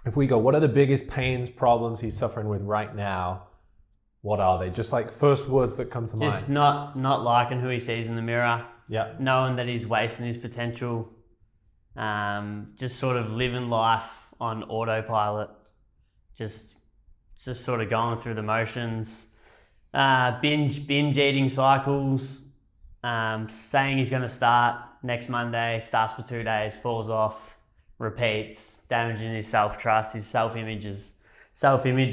if we go, what are the biggest pains, problems he's suffering with right now? What are they? Just like first words that come to mind. Just not liking who he sees in the mirror. Yeah. Knowing that he's wasting his potential. Just sort of living life on autopilot. Just sort of going through the motions. Binge eating cycles. Saying he's going to start next Monday, starts for 2 days, falls off, repeats, damaging his self-trust, his self-image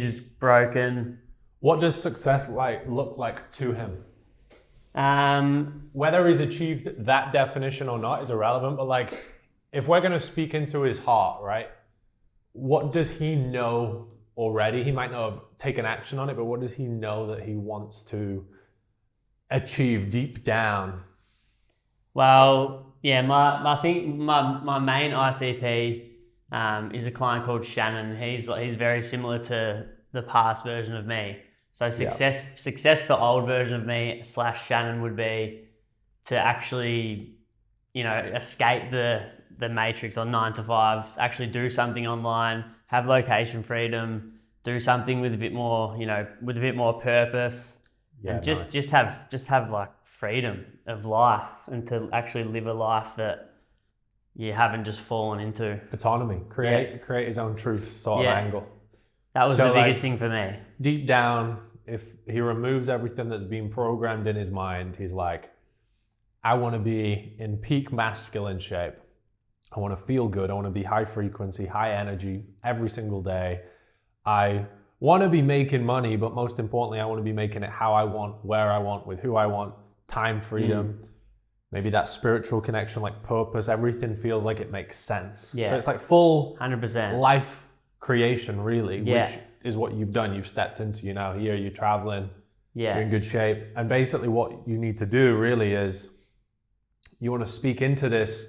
is broken. What does success look like to him? Whether he's achieved that definition or not is irrelevant, but like, if we're going to speak into his heart, right? What does he know already? He might not have taken action on it, but what does he know that he wants to achieve deep down? Well, yeah, my main ICP is a client called Shannon. He's very similar to the past version of me. So success for old version of me / Shannon would be to actually, escape the matrix on 9 to 5s, actually do something online, have location freedom, do something with a bit more, with a bit more purpose, and just have like freedom of life, and to actually live a life that you haven't just fallen into. Autonomy, create his own truth sort of angle. That was the biggest thing for me. Deep down, if he removes everything that's been programmed in his mind, he's like, I want to be in peak masculine shape. I want to feel good. I want to be high frequency, high energy every single day. I want to be making money, but most importantly, I want to be making it how I want, where I want, with who I want, time freedom, maybe that spiritual connection, like purpose. Everything feels like it makes sense. Yeah. So it's like full 100% life creation, really, which is what you've done. You've stepped into, you're now here, you're traveling, you're in good shape. And basically what you need to do really is you want to speak into this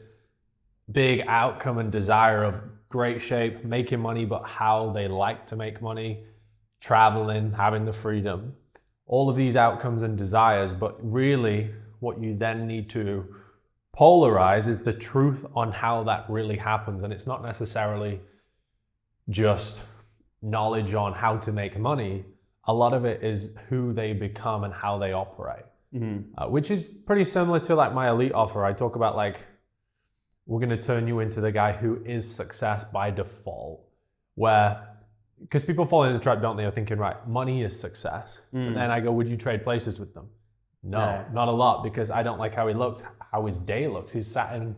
big outcome and desire of great shape, making money, but how they like to make money, traveling, having the freedom, all of these outcomes and desires. But really what you then need to polarize is the truth on how that really happens. And it's not necessarily just knowledge on how to make money. A lot of it is who they become and how they operate, which is pretty similar to like my elite offer. I talk about like, we're going to turn you into the guy who is success by default, because people fall in the trap, don't they? Are thinking, right, money is success. And then I go, would you trade places with them? No, not a lot, because I don't like how he looks, how his day looks. He's sat in,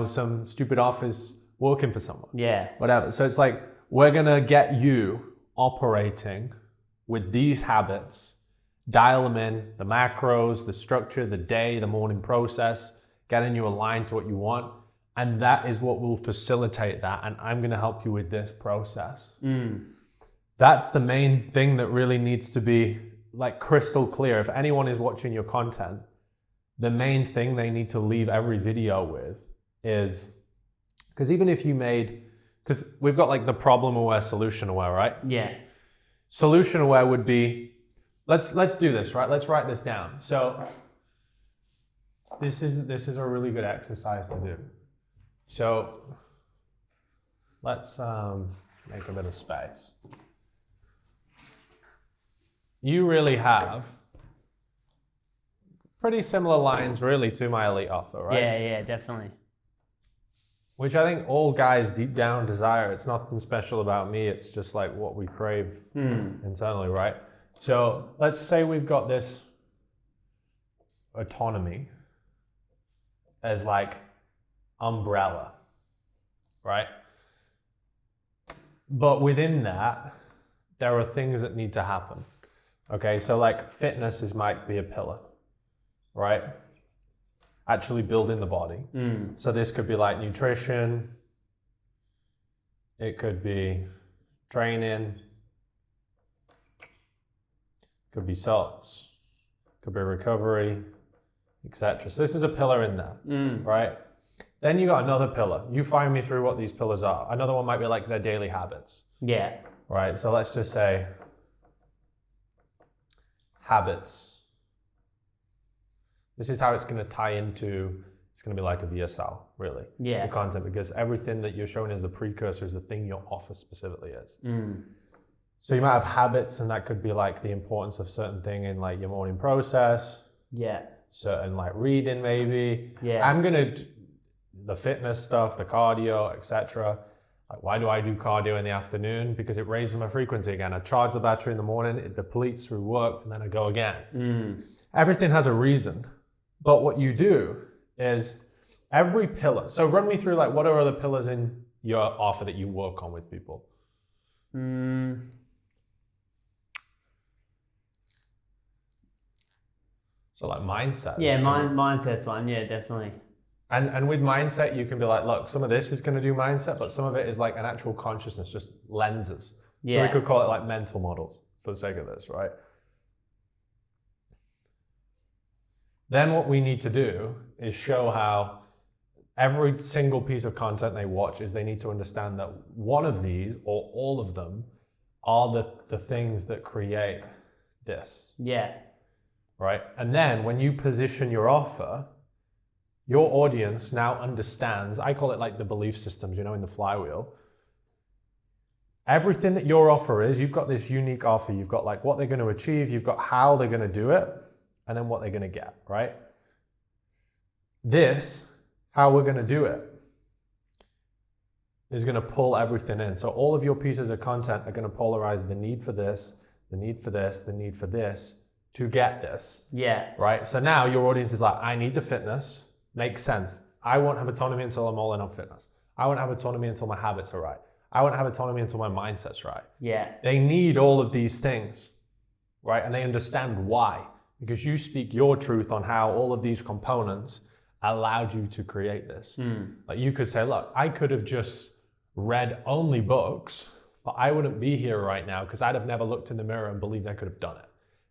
some stupid office working for someone. Yeah. Whatever. So it's like, we're going to get you operating with these habits, dial them in, the macros, the structure, the day, the morning process, getting you aligned to what you want. And that is what will facilitate that. And I'm going to help you with this process. That's the main thing that really needs to be like crystal clear. If anyone is watching your content, the main thing they need to leave every video with is, because even if you because we've got like the problem aware, solution aware, right? Yeah. Solution aware would be, let's do this, right? Let's write this down. So this is a really good exercise to do. So let's make a bit of space. You really have pretty similar lines really to my elite offer, right? Yeah, definitely. Which I think all guys deep down desire. It's nothing special about me. It's just like what we crave internally, right? So let's say we've got this autonomy as like umbrella, right? But within that, there are things that need to happen. Okay, so like fitness might be a pillar, right? Actually building the body. So this could be like nutrition. It could be training. Could be salts. Could be recovery, etc. So this is a pillar in there, right? Then you got another pillar. You find me through what these pillars are. Another one might be like their daily habits. Yeah. Right, so let's just say habits. This is how it's going to tie into it's going to be like a VSL, really. Yeah. The content, because everything that you're showing as the precursor is the thing your offer specifically is. So you might have habits, and that could be like the importance of certain thing in like your morning process. Yeah. Certain like reading maybe. Yeah. I'm going to, the fitness stuff, the cardio, etc. Like, why do I do cardio in the afternoon? Because it raises my frequency again. I charge the battery in the morning, it depletes through work, and then I go again. Everything has a reason. But what you do is every pillar. So run me through like what are other pillars in your offer that you work on with people? So like mindset. Yeah, mindset's one. Yeah, definitely. And with mindset, you can be like, look, some of this is going to do mindset, but some of it is like an actual consciousness, just lenses. So we could call it like mental models for the sake of this, right? Then what we need to do is show how every single piece of content they watch is they need to understand that one of these or all of them are the things that create this. Yeah. Right? And then when you position your offer, your audience now understands, I call it like the belief systems, in the flywheel. Everything that your offer is, you've got this unique offer. You've got like what they're going to achieve, you've got how they're going to do it, and then what they're going to get, right? This, how we're going to do it, is going to pull everything in. So all of your pieces of content are going to polarize the need for this, the need for this, the need for this to get this. Yeah. Right? So now your audience is like, I need the fitness. Makes sense. I won't have autonomy until I'm all in on fitness. I won't have autonomy until my habits are right. I won't have autonomy until my mindset's right. Yeah. They need all of these things, right? And they understand why. Because you speak your truth on how all of these components allowed you to create this. Like you could say, look, I could have just read only books, but I wouldn't be here right now because I'd have never looked in the mirror and believed I could have done it.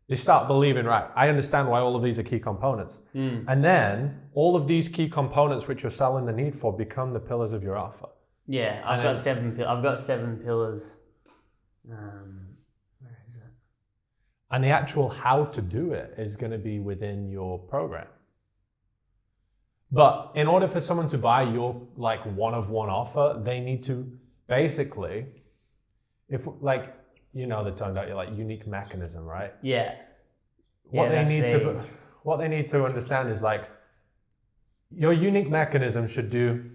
You start believing, right, I understand why all of these are key components. And then all of these key components which you're selling the need for become the pillars of your offer. Yeah, I've got 7 pillars. Where is it? And the actual how to do it is going to be within your program. But in order for someone to buy your like one-of-one offer, they need to basically, if like, they're talking about your like unique mechanism, right? Yeah. What they need to understand is like your unique mechanism should do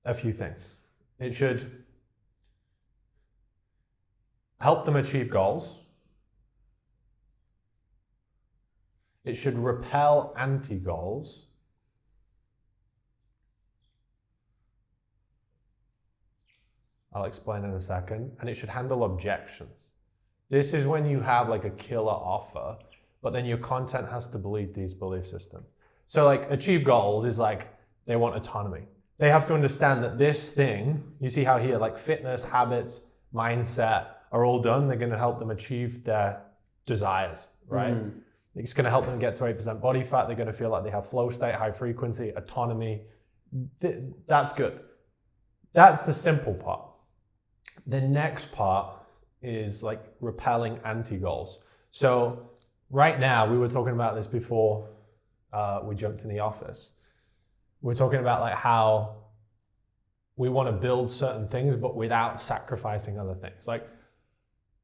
a few things. It should help them achieve goals. It should repel anti-goals. I'll explain in a second. And it should handle objections. This is when you have like a killer offer, but then your content has to believe these belief systems. So like achieve goals is like they want autonomy. They have to understand that this thing, you see how here, like fitness, habits, mindset are all done. They're going to help them achieve their desires, right? It's going to help them get to 8% body fat. They're going to feel like they have flow state, high frequency, autonomy. That's good. That's the simple part. The next part is like repelling anti-goals. So right now, we were talking about this before we jumped in the office. We're talking about like how we want to build certain things, but without sacrificing other things. Like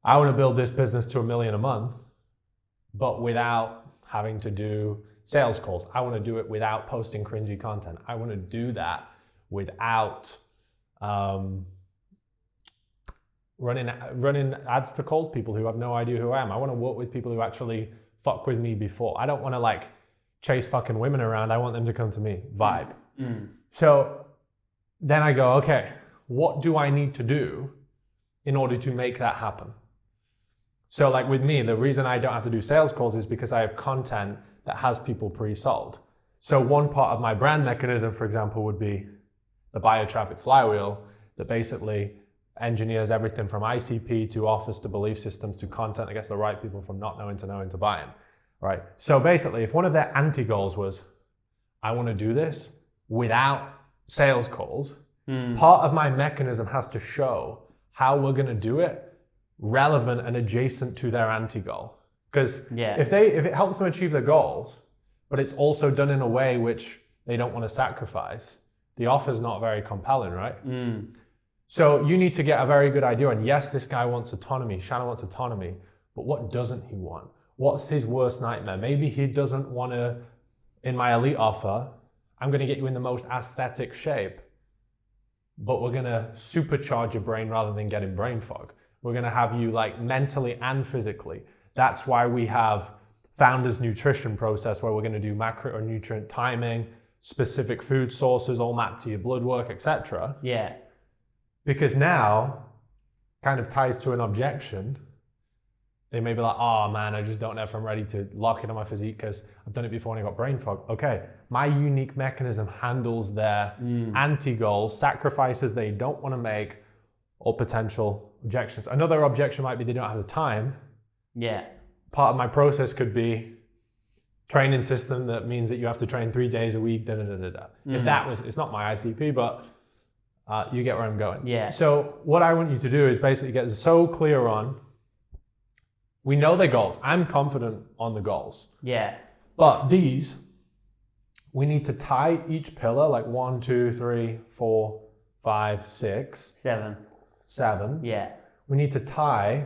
I want to build this business to $1 million a month, but without having to do sales calls. I want to do it without posting cringy content. I want to do that without running ads to cold people who have no idea who I am. I want to work with people who actually fuck with me before. I don't want to like chase fucking women around. I want them to come to me. Vibe. So then I go, okay, what do I need to do in order to make that happen? So like with me, the reason I don't have to do sales calls is because I have content that has people pre-sold. So one part of my brand mechanism, for example, would be the biotraffic flywheel that basically engineers everything from ICP to offers to belief systems to content that gets the right people from not knowing to knowing to buying, right? So basically, if one of their anti-goals was, I want to do this without sales calls, part of my mechanism has to show how we're going to do it relevant and adjacent to their anti-goal. Because if it helps them achieve their goals, but it's also done in a way which they don't want to sacrifice, the offer's not very compelling, right? So you need to get a very good idea. And yes, this guy wants autonomy. Shannon wants autonomy. But what doesn't he want? What's his worst nightmare? Maybe he doesn't want to, in my elite offer, I'm going to get you in the most aesthetic shape, but we're going to supercharge your brain rather than getting brain fog. We're going to have you like mentally and physically. That's why we have Founders Nutrition process where we're going to do macro or nutrient timing, specific food sources, all mapped to your blood work, etc. Yeah. Because now, kind of ties to an objection. They may be like, oh man, I just don't know if I'm ready to lock in on my physique because I've done it before and I got brain fog. Okay, my unique mechanism handles their anti-goals, sacrifices they don't want to make, or potential objections. Another objection might be they don't have the time. Yeah. Part of my process could be training system that means that you have to train 3 days a week, If that was, it's not my ICP, but you get where I'm going. Yeah. So what I want you to do is basically get so clear on, we know their goals. I'm confident on the goals. Yeah. But these, we need to tie each pillar, like 1, 2, 3, 4, 5, 6. 7. Yeah. We need to tie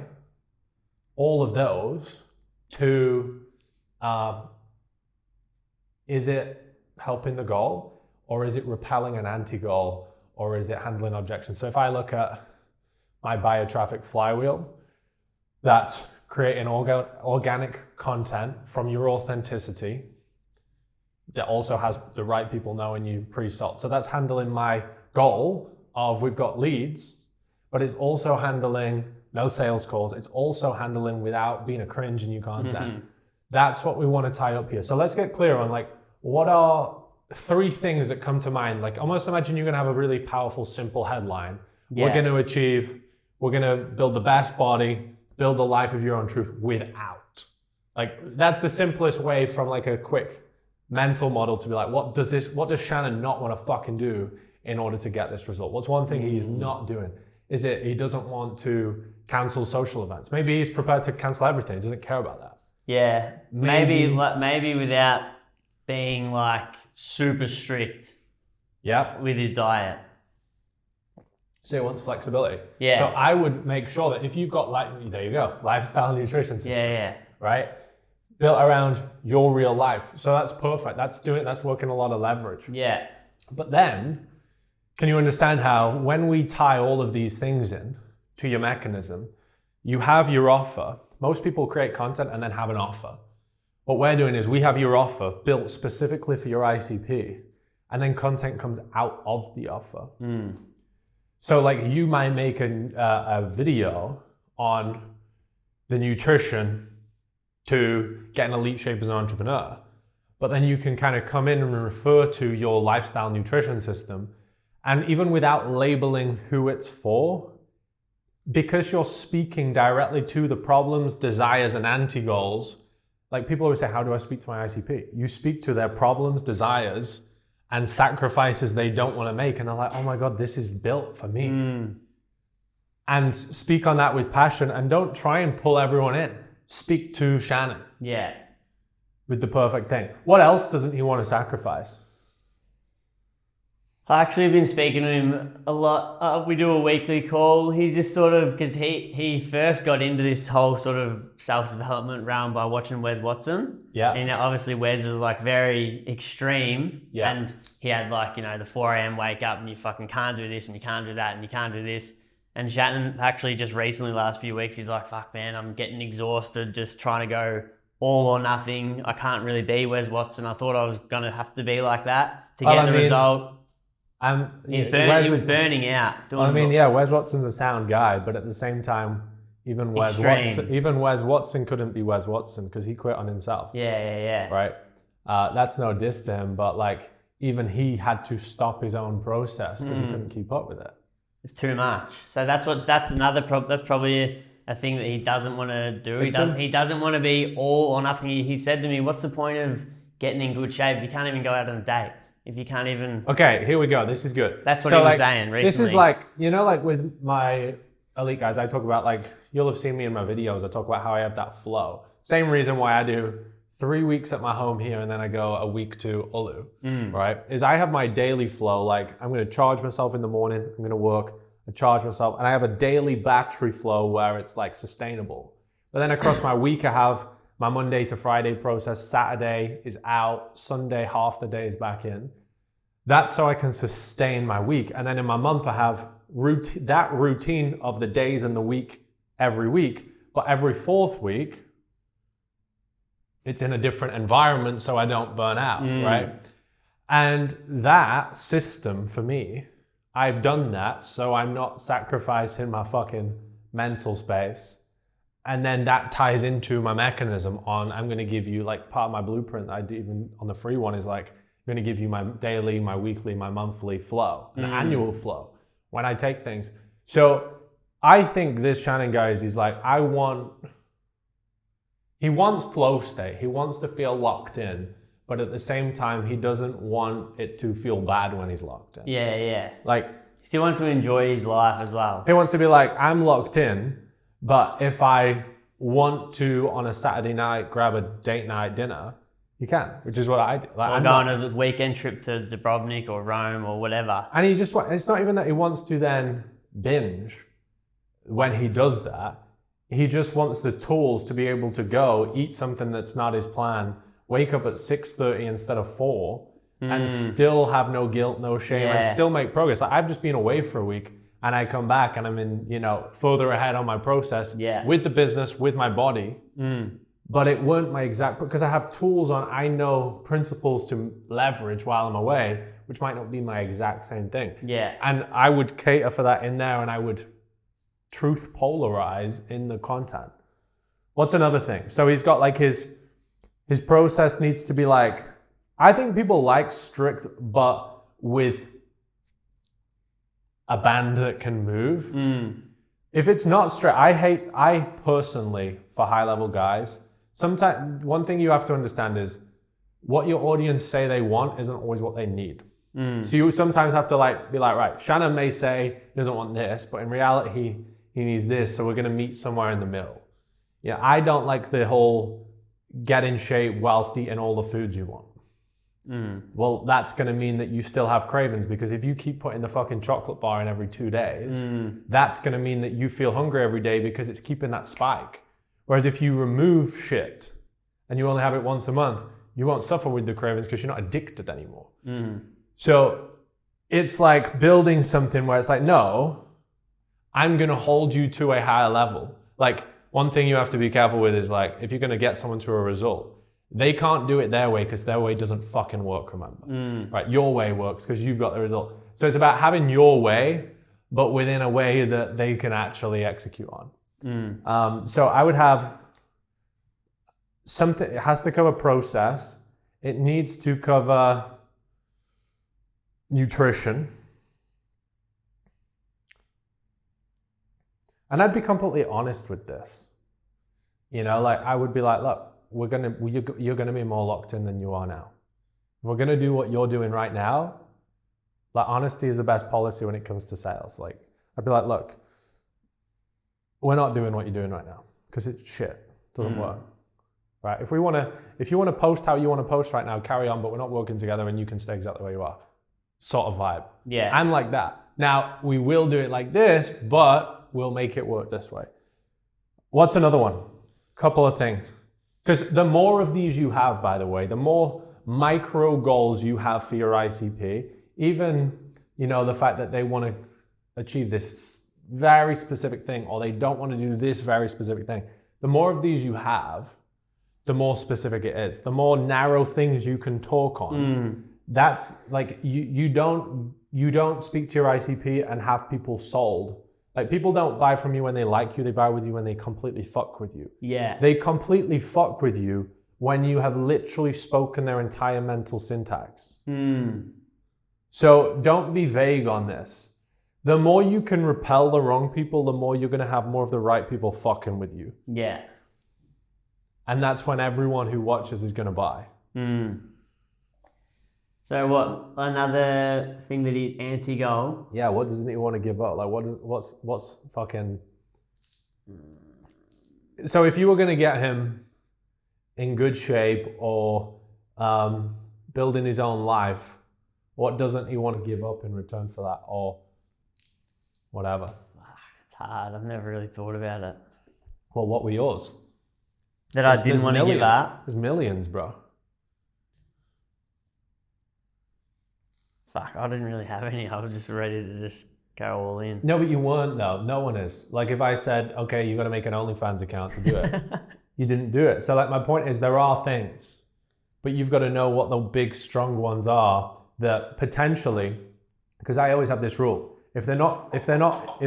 all of those to, is it helping the goal, or is it repelling an anti-goal, or is it handling objections? So if I look at my biotraffic flywheel, that's creating organic content from your authenticity that also has the right people knowing you pre-sold. So that's handling my goal of we've got leads, but it's also handling no sales calls. It's also handling without being a cringe and new content. That's what we want to tie up here. So let's get clear on like, what are 3 things that come to mind? Like almost imagine you're going to have a really powerful, simple headline. Yeah. We're going to build the best body, build the life of your own truth without. Like that's the simplest way from like a quick mental model to be like, what does Shannon not want to fucking do in order to get this result? What's one thing he is not doing? Is it he doesn't want to cancel social events? Maybe he's prepared to cancel everything. He doesn't care about that. Yeah. Maybe without being like super strict. Yeah. With his diet. So he wants flexibility. Yeah. So I would make sure that if you've got there you go, lifestyle nutrition system. Yeah. Right? Built around your real life. So that's perfect. That's working a lot of leverage. Yeah. But then, can you understand how when we tie all of these things in to your mechanism, you have your offer. Most people create content and then have an offer. What we're doing is we have your offer built specifically for your ICP, and then content comes out of the offer. So like you might make a video on the nutrition to get an elite shape as an entrepreneur, but then you can kind of come in and refer to your lifestyle nutrition system. And even without labeling who it's for, because you're speaking directly to the problems, desires, and anti-goals, like people always say, how do I speak to my ICP? You speak to their problems, desires, and sacrifices they don't want to make. And they're like, oh my God, this is built for me. And speak on that with passion and don't try and pull everyone in. Speak to Shannon. Yeah. With the perfect thing. What else doesn't he want to sacrifice? I actually have been speaking to him a lot. We do a weekly call. He's just sort of, because he first got into this whole sort of self-development realm by watching Wes Watson. Yeah. And obviously Wes is like very extreme. Yeah. And he had like, the 4 a.m. wake up and you fucking can't do this and you can't do that and you can't do this. And Shannon actually just recently, last few weeks, he's like, fuck man, I'm getting exhausted just trying to go all or nothing. I can't really be Wes Watson. I thought I was going to have to be like that to get the result. He was burning out. Wes Watson's a sound guy, but at the same time, even Wes Watson couldn't be Wes Watson because he quit on himself. Yeah. Right? That's no diss to him, but like even he had to stop his own process because he couldn't keep up with it. It's too much. So that's another problem. That's probably a thing that he doesn't want to do. He doesn't want to be all or nothing. He said to me, "What's the point of getting in good shape if you can't even go out on a date? If you can't even..." Okay, here we go. This is good. That's what he was saying recently. This is like, like with my elite guys, I talk about like, you'll have seen me in my videos, I talk about how I have that flow. Same reason why I do 3 weeks at my home here and then I go a week to Ulu, right? Is I have my daily flow, like I'm going to charge myself in the morning, I'm going to work, I charge myself, and I have a daily battery flow where it's like sustainable. But then across my week, I have my Monday to Friday process, Saturday is out, Sunday, half the day is back in. That's so I can sustain my week. And then in my month, I have that routine of the days and the week every week. But every fourth week, it's in a different environment so I don't burn out, right? And that system for me, I've done that so I'm not sacrificing my fucking mental space. And then that ties into my mechanism on, I'm going to give you like part of my blueprint I do even on the free one is like, I'm going to give you my daily, my weekly, my monthly flow, an annual flow when I take things. So I think this Shannon guy is, he's like, he wants flow state. He wants to feel locked in, but at the same time, he doesn't want it to feel bad when he's locked in. Yeah. Like, he still wants to enjoy his life as well. He wants to be like, I'm locked in, but if I want to on a Saturday night grab a date night dinner, you can, which is what I do. Like, or go on a weekend trip to Dubrovnik or Rome or whatever. And he just it's not even that he wants to then binge when he does that. He just wants the tools to be able to go eat something that's not his plan, wake up at 6:30 instead of 4, and still have no guilt, no shame, and still make progress. Like, I've just been away for a week and I come back and I'm in, further ahead on my process with the business, with my body. But it weren't my exact, because I have tools on, I know principles to leverage while I'm away, which might not be my exact same thing. Yeah. And I would cater for that in there and I would truth polarize in the content. What's another thing? So he's got like his process needs to be like, I think people like strict, but with a band that can move. If it's not strict, I personally, for high level guys, sometimes one thing you have to understand is what your audience say they want isn't always what they need. So you sometimes have to be like, right, Shannon may say he doesn't want this, but in reality, he needs this, so we're going to meet somewhere in the middle. Yeah, I don't like the whole get in shape whilst eating all the foods you want. Well, that's going to mean that you still have cravings, because if you keep putting the fucking chocolate bar in every 2 days, that's going to mean that you feel hungry every day because it's keeping that spike. Whereas if you remove shit and you only have it once a month, you won't suffer with the cravings because you're not addicted anymore. So it's like building something where it's like, no, I'm going to hold you to a higher level. Like, one thing you have to be careful with is like, if you're going to get someone to a result, they can't do it their way because their way doesn't fucking work, remember? Right? Your way works because you've got the result. So it's about having your way, but within a way that they can actually execute on. So I would have something, it has to cover process. It needs to cover nutrition. And I'd be completely honest with this. Like I would be like, look, you're gonna be more locked in than you are now. If we're gonna do what you're doing right now, like honesty is the best policy when it comes to sales. Like I'd be like, look, we're not doing what you're doing right now because it's shit. It doesn't work. Right? If you wanna post how you wanna post right now, carry on, but we're not working together and you can stay exactly where you are. Sort of vibe. Yeah. I'm like that. Now we will do it like this, but we'll make it work this way. What's another one? Couple of things. Because the more of these you have, by the way, the more micro goals you have for your ICP, even, the fact that they want to achieve this very specific thing, or they don't want to do this very specific thing. The more of these you have, the more specific it is. The more narrow things you can talk on. That's like, you don't speak to your ICP and have people sold. Like, people don't buy from you when they like you, they buy with you when they completely fuck with you. Yeah. They completely fuck with you when you have literally spoken their entire mental syntax. So don't be vague on this. The more you can repel the wrong people, the more you're gonna have more of the right people fucking with you. Yeah. And that's when everyone who watches is gonna buy. So what, another thing that he anti-goal? Yeah, what doesn't he want to give up? Like what's fucking... So if you were going to get him in good shape or building his own life, what doesn't he want to give up in return for that, or whatever? It's hard. I've never really thought about it. Well, what were yours? That I didn't want to give up? There's millions, bro. Fuck, I didn't really have any. I was just ready to just go all in. No, but you weren't, though. No one is. Like, if I said, okay, you got to make an OnlyFans account to do it, you didn't do it. So, like, my point is there are things, but you've got to know what the big, strong ones are that potentially, because I always have this rule, if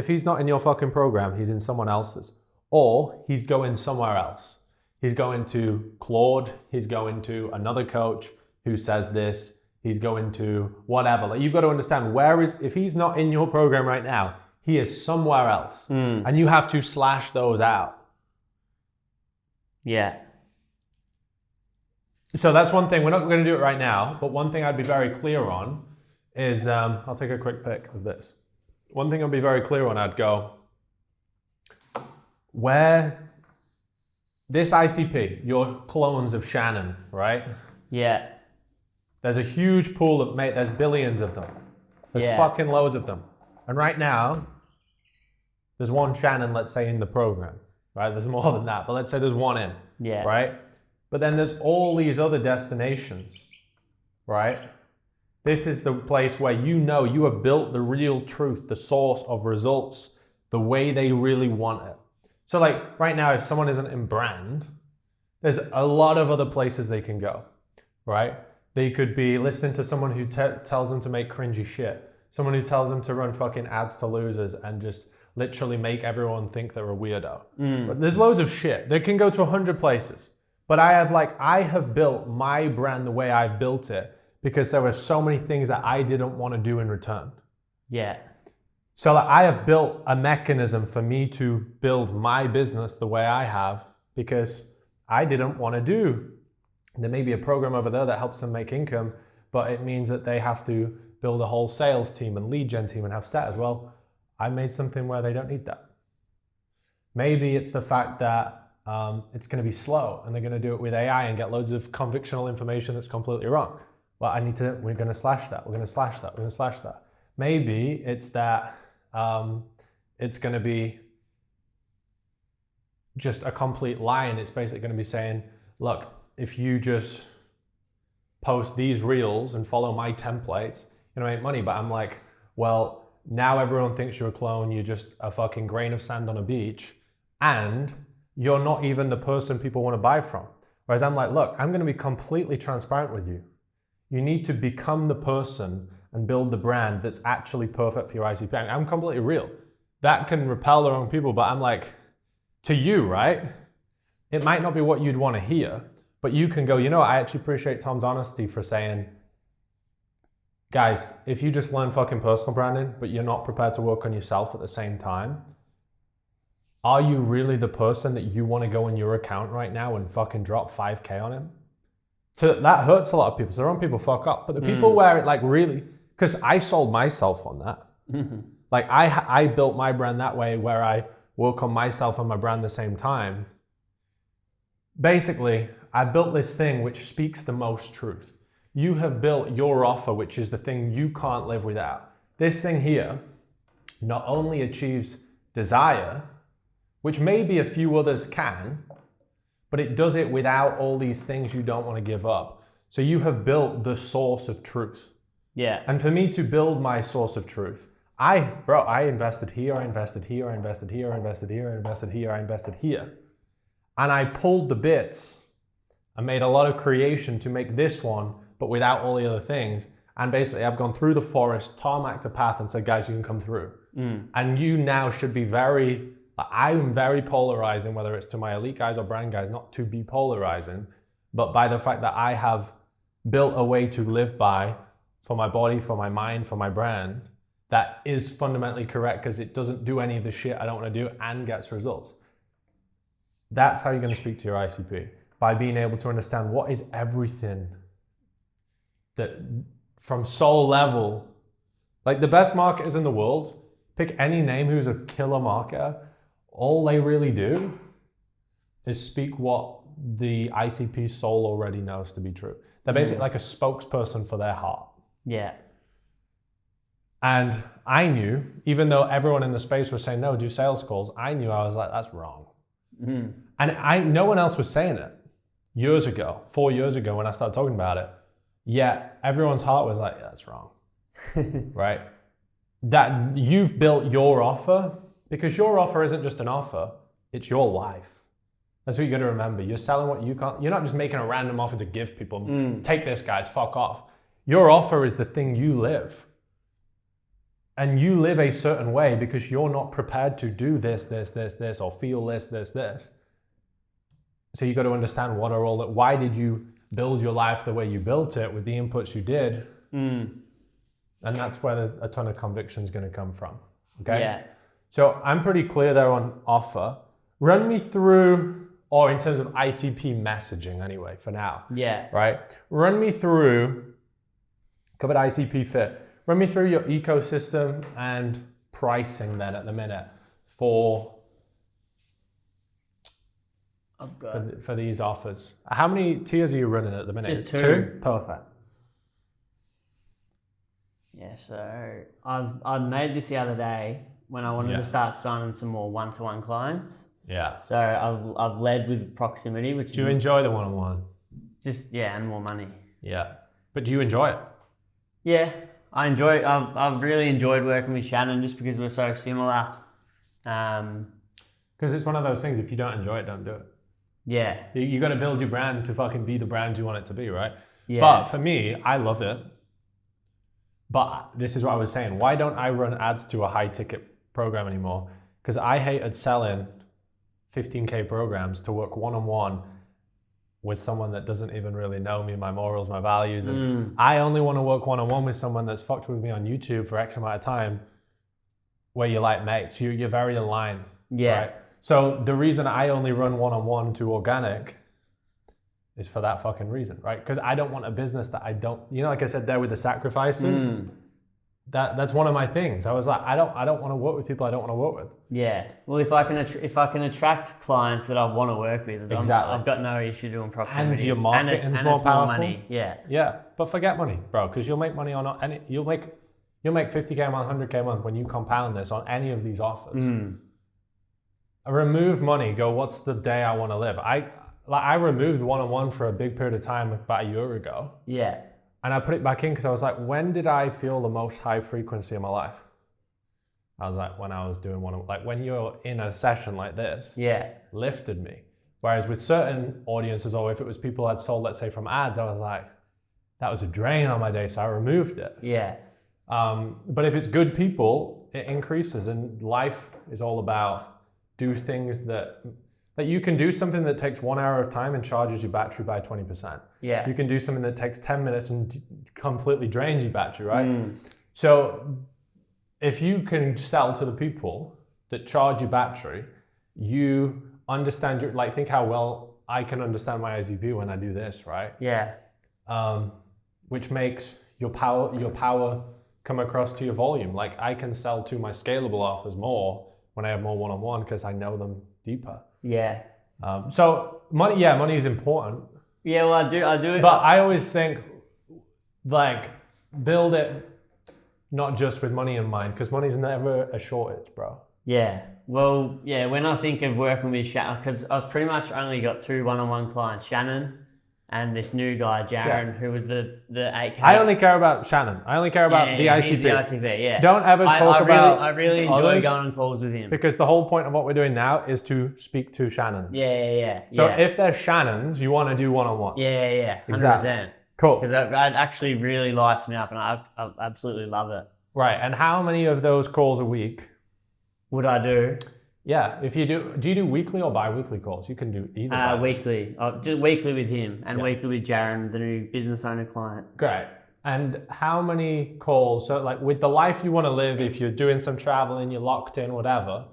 he's not in your fucking program, he's in someone else's, or he's going somewhere else. He's going to Claude, he's going to another coach who says this, he's going to whatever. Like, you've got to understand if he's not in your program right now, he is somewhere else. And you have to slash those out. Yeah. So that's one thing. We're not going to do it right now, but one thing I'd be very clear on is, I'll take a quick pic of this. One thing I'd be very clear on, I'd go, where this ICP, your clones of Shannon, right? Yeah. There's a huge pool of, mate, there's billions of them. There's fucking loads of them. And right now, there's one Shannon, let's say, in the program, right? There's more than that, but let's say there's one in, right? But then there's all these other destinations, right? This is the place where you know you have built the real truth, the source of results, the way they really want it. So like right now, if someone isn't in brand, there's a lot of other places they can go, right? They could be listening to someone who tells them to make cringy shit. Someone who tells them to run fucking ads to losers and just literally make everyone think they're a weirdo. But there's loads of shit. They can go to 100 places. But I have built my brand the way I've built it because there were so many things that I didn't want to do in return. Yeah. So I have built a mechanism for me to build my business the way I have because I didn't want to do. There may be a program over there that helps them make income, but it means that they have to build a whole sales team and lead gen team and have set as well. I made something where they don't need that. Maybe it's the fact that it's going to be slow and they're going to do it with AI and get loads of convictional information that's completely wrong. Well, we're going to slash that. We're going to slash that. We're going to slash that. Maybe it's that it's going to be just a complete lie and it's basically going to be saying, look, if you just post these reels and follow my templates, you're going to make money. But I'm like, well, now everyone thinks you're a clone. You're just a fucking grain of sand on a beach. And you're not even the person people want to buy from. Whereas I'm like, look, I'm going to be completely transparent with you. You need to become the person and build the brand that's actually perfect for your ICP. I'm completely real. That can repel the wrong people, but I'm like, to you, right? It might not be what you'd want to hear, but you can go, you know, I actually appreciate Tom's honesty for saying, guys, if you just learn fucking personal branding, but you're not prepared to work on yourself at the same time, are you really the person that you want to go in your account right now and fucking drop 5K on him? So that hurts a lot of people. So some people fuck up, but the people where it like really, because I sold myself on that. Like I built my brand that way where I work on myself and my brand at the same time. Basically, I built this thing which speaks the most truth. You have built your offer, which is the thing you can't live without. This thing here not only achieves desire, which maybe a few others can, but it does it without all these things you don't want to give up. So you have built the source of truth. Yeah. And for me to build my source of truth, I invested here, I invested here, I invested here, I invested here, I invested here, I invested here. And I pulled the bits and made a lot of creation to make this one, but without all the other things. And basically I've gone through the forest, tarmacked a path and said, guys, you can come through. And you now should be I'm very polarizing, whether it's to my elite guys or brand guys, not to be polarizing, but by the fact that I have built a way to live by for my body, for my mind, for my brand, that is fundamentally correct because it doesn't do any of the shit I don't want to do and gets results. That's how you're going to speak to your ICP, by being able to understand what is everything that from soul level, like the best marketers in the world, pick any name who's a killer marketer, all they really do is speak what the ICP soul already knows to be true. They're basically like a spokesperson for their heart. Yeah. And I knew, even though everyone in the space was saying, no, do sales calls, I knew, I was like, that's wrong. And no one else was saying it years ago, 4 years ago when I started talking about it. Yet everyone's heart was like, yeah, that's wrong, right? That you've built your offer, because your offer isn't just an offer, it's your life. That's what you got to remember. You're selling what you can't, you're not just making a random offer to give people, take this guys, fuck off. Your offer is the thing you live. And you live a certain way because you're not prepared to do this, or feel this. So you got to understand why did you build your life the way you built it with the inputs you did? And that's where a ton of conviction is going to come from. Okay. Yeah. So I'm pretty clear there on offer. Run me through, or in terms of ICP messaging anyway, for now. Yeah. Right. Run me through, covered ICP fit. Run me through your ecosystem and pricing then at the minute for these offers. How many tiers are you running at the minute? Just two. Perfect. Yeah, so I've made this the other day when I wanted to start signing some more one-to-one clients. Yeah. So I've led with proximity, which do you enjoy the one-on-one? Just and more money. Yeah. But do you enjoy it? Yeah. I've really enjoyed working with Shannon just because we're so similar. Because it's one of those things, if you don't enjoy it, don't do it. Yeah. You got to build your brand to fucking be the brand you want it to be, right? Yeah. But for me, I love it. But this is what I was saying. Why don't I run ads to a high ticket program anymore? Because I hated selling 15K programs to work one-on-one with someone that doesn't even really know me, my morals, my values. And I only want to work one-on-one with someone that's fucked with me on YouTube for X amount of time, where you're like mates, you're very aligned. Yeah. Right? So the reason I only run one-on-one to organic is for that fucking reason, right? Because I don't want a business that I don't, like I said there with the sacrifices, that's one of my things. I was like, I don't want to work with people I don't want to work with. Yeah. Well, if I can attract clients that I want to work with, exactly. I've got no issue doing proximity. And your marketing's more powerful. Money. Yeah. Yeah, but forget money, bro, because you'll make money on any. You'll make 50K a month, 100K a month when you compound this on any of these offers. Remove money. Go. What's the day I want to live? I removed one-on-one for a big period of time about a year ago. Yeah. And I put it back in because I was like, when did I feel the most high frequency in my life? I was like, when I was doing when you're in a session like this, lifted me. Whereas with certain audiences, or if it was people I'd sold, let's say from ads, I was like, that was a drain on my day, so I removed it. Yeah. But if it's good people, it increases, and life is all about do things that you can do something that takes 1 hour of time and charges your battery by 20%. Yeah. You can do something that takes 10 minutes and completely drains your battery, right? So if you can sell to the people that charge your battery, you understand think how well I can understand my ICP when I do this, right? Yeah. Which makes your power come across to your volume. Like I can sell to my scalable offers more when I have more one-on-one because I know them deeper. Yeah. So money is important. Yeah, well, I do it. But I always think build it not just with money in mind, because money's never a shortage, bro. Yeah. Well, yeah, when I think of working with Shannon, because I've pretty much only got 2 one-on-one clients, Shannon and this new guy, Jaron, who was the 8K. I only care about Shannon. I only care about the ICP. He's the ICP, yeah. Don't ever talk about I really enjoy going on calls with him. Because the whole point of what we're doing now is to speak to Shannons. Yeah. So if there's Shannons, you want to do one-on-one. Yeah. 100%. Exactly. Cool. Because it actually really lights me up and I absolutely love it. Right. And how many of those calls a week would I do? Yeah, if you do you do weekly or bi-weekly calls? You can do either. Weekly. Just weekly with him and weekly with Jaron, the new business owner client. Great. And how many calls, so with the life you want to live, if you're doing some traveling, you're locked in, whatever,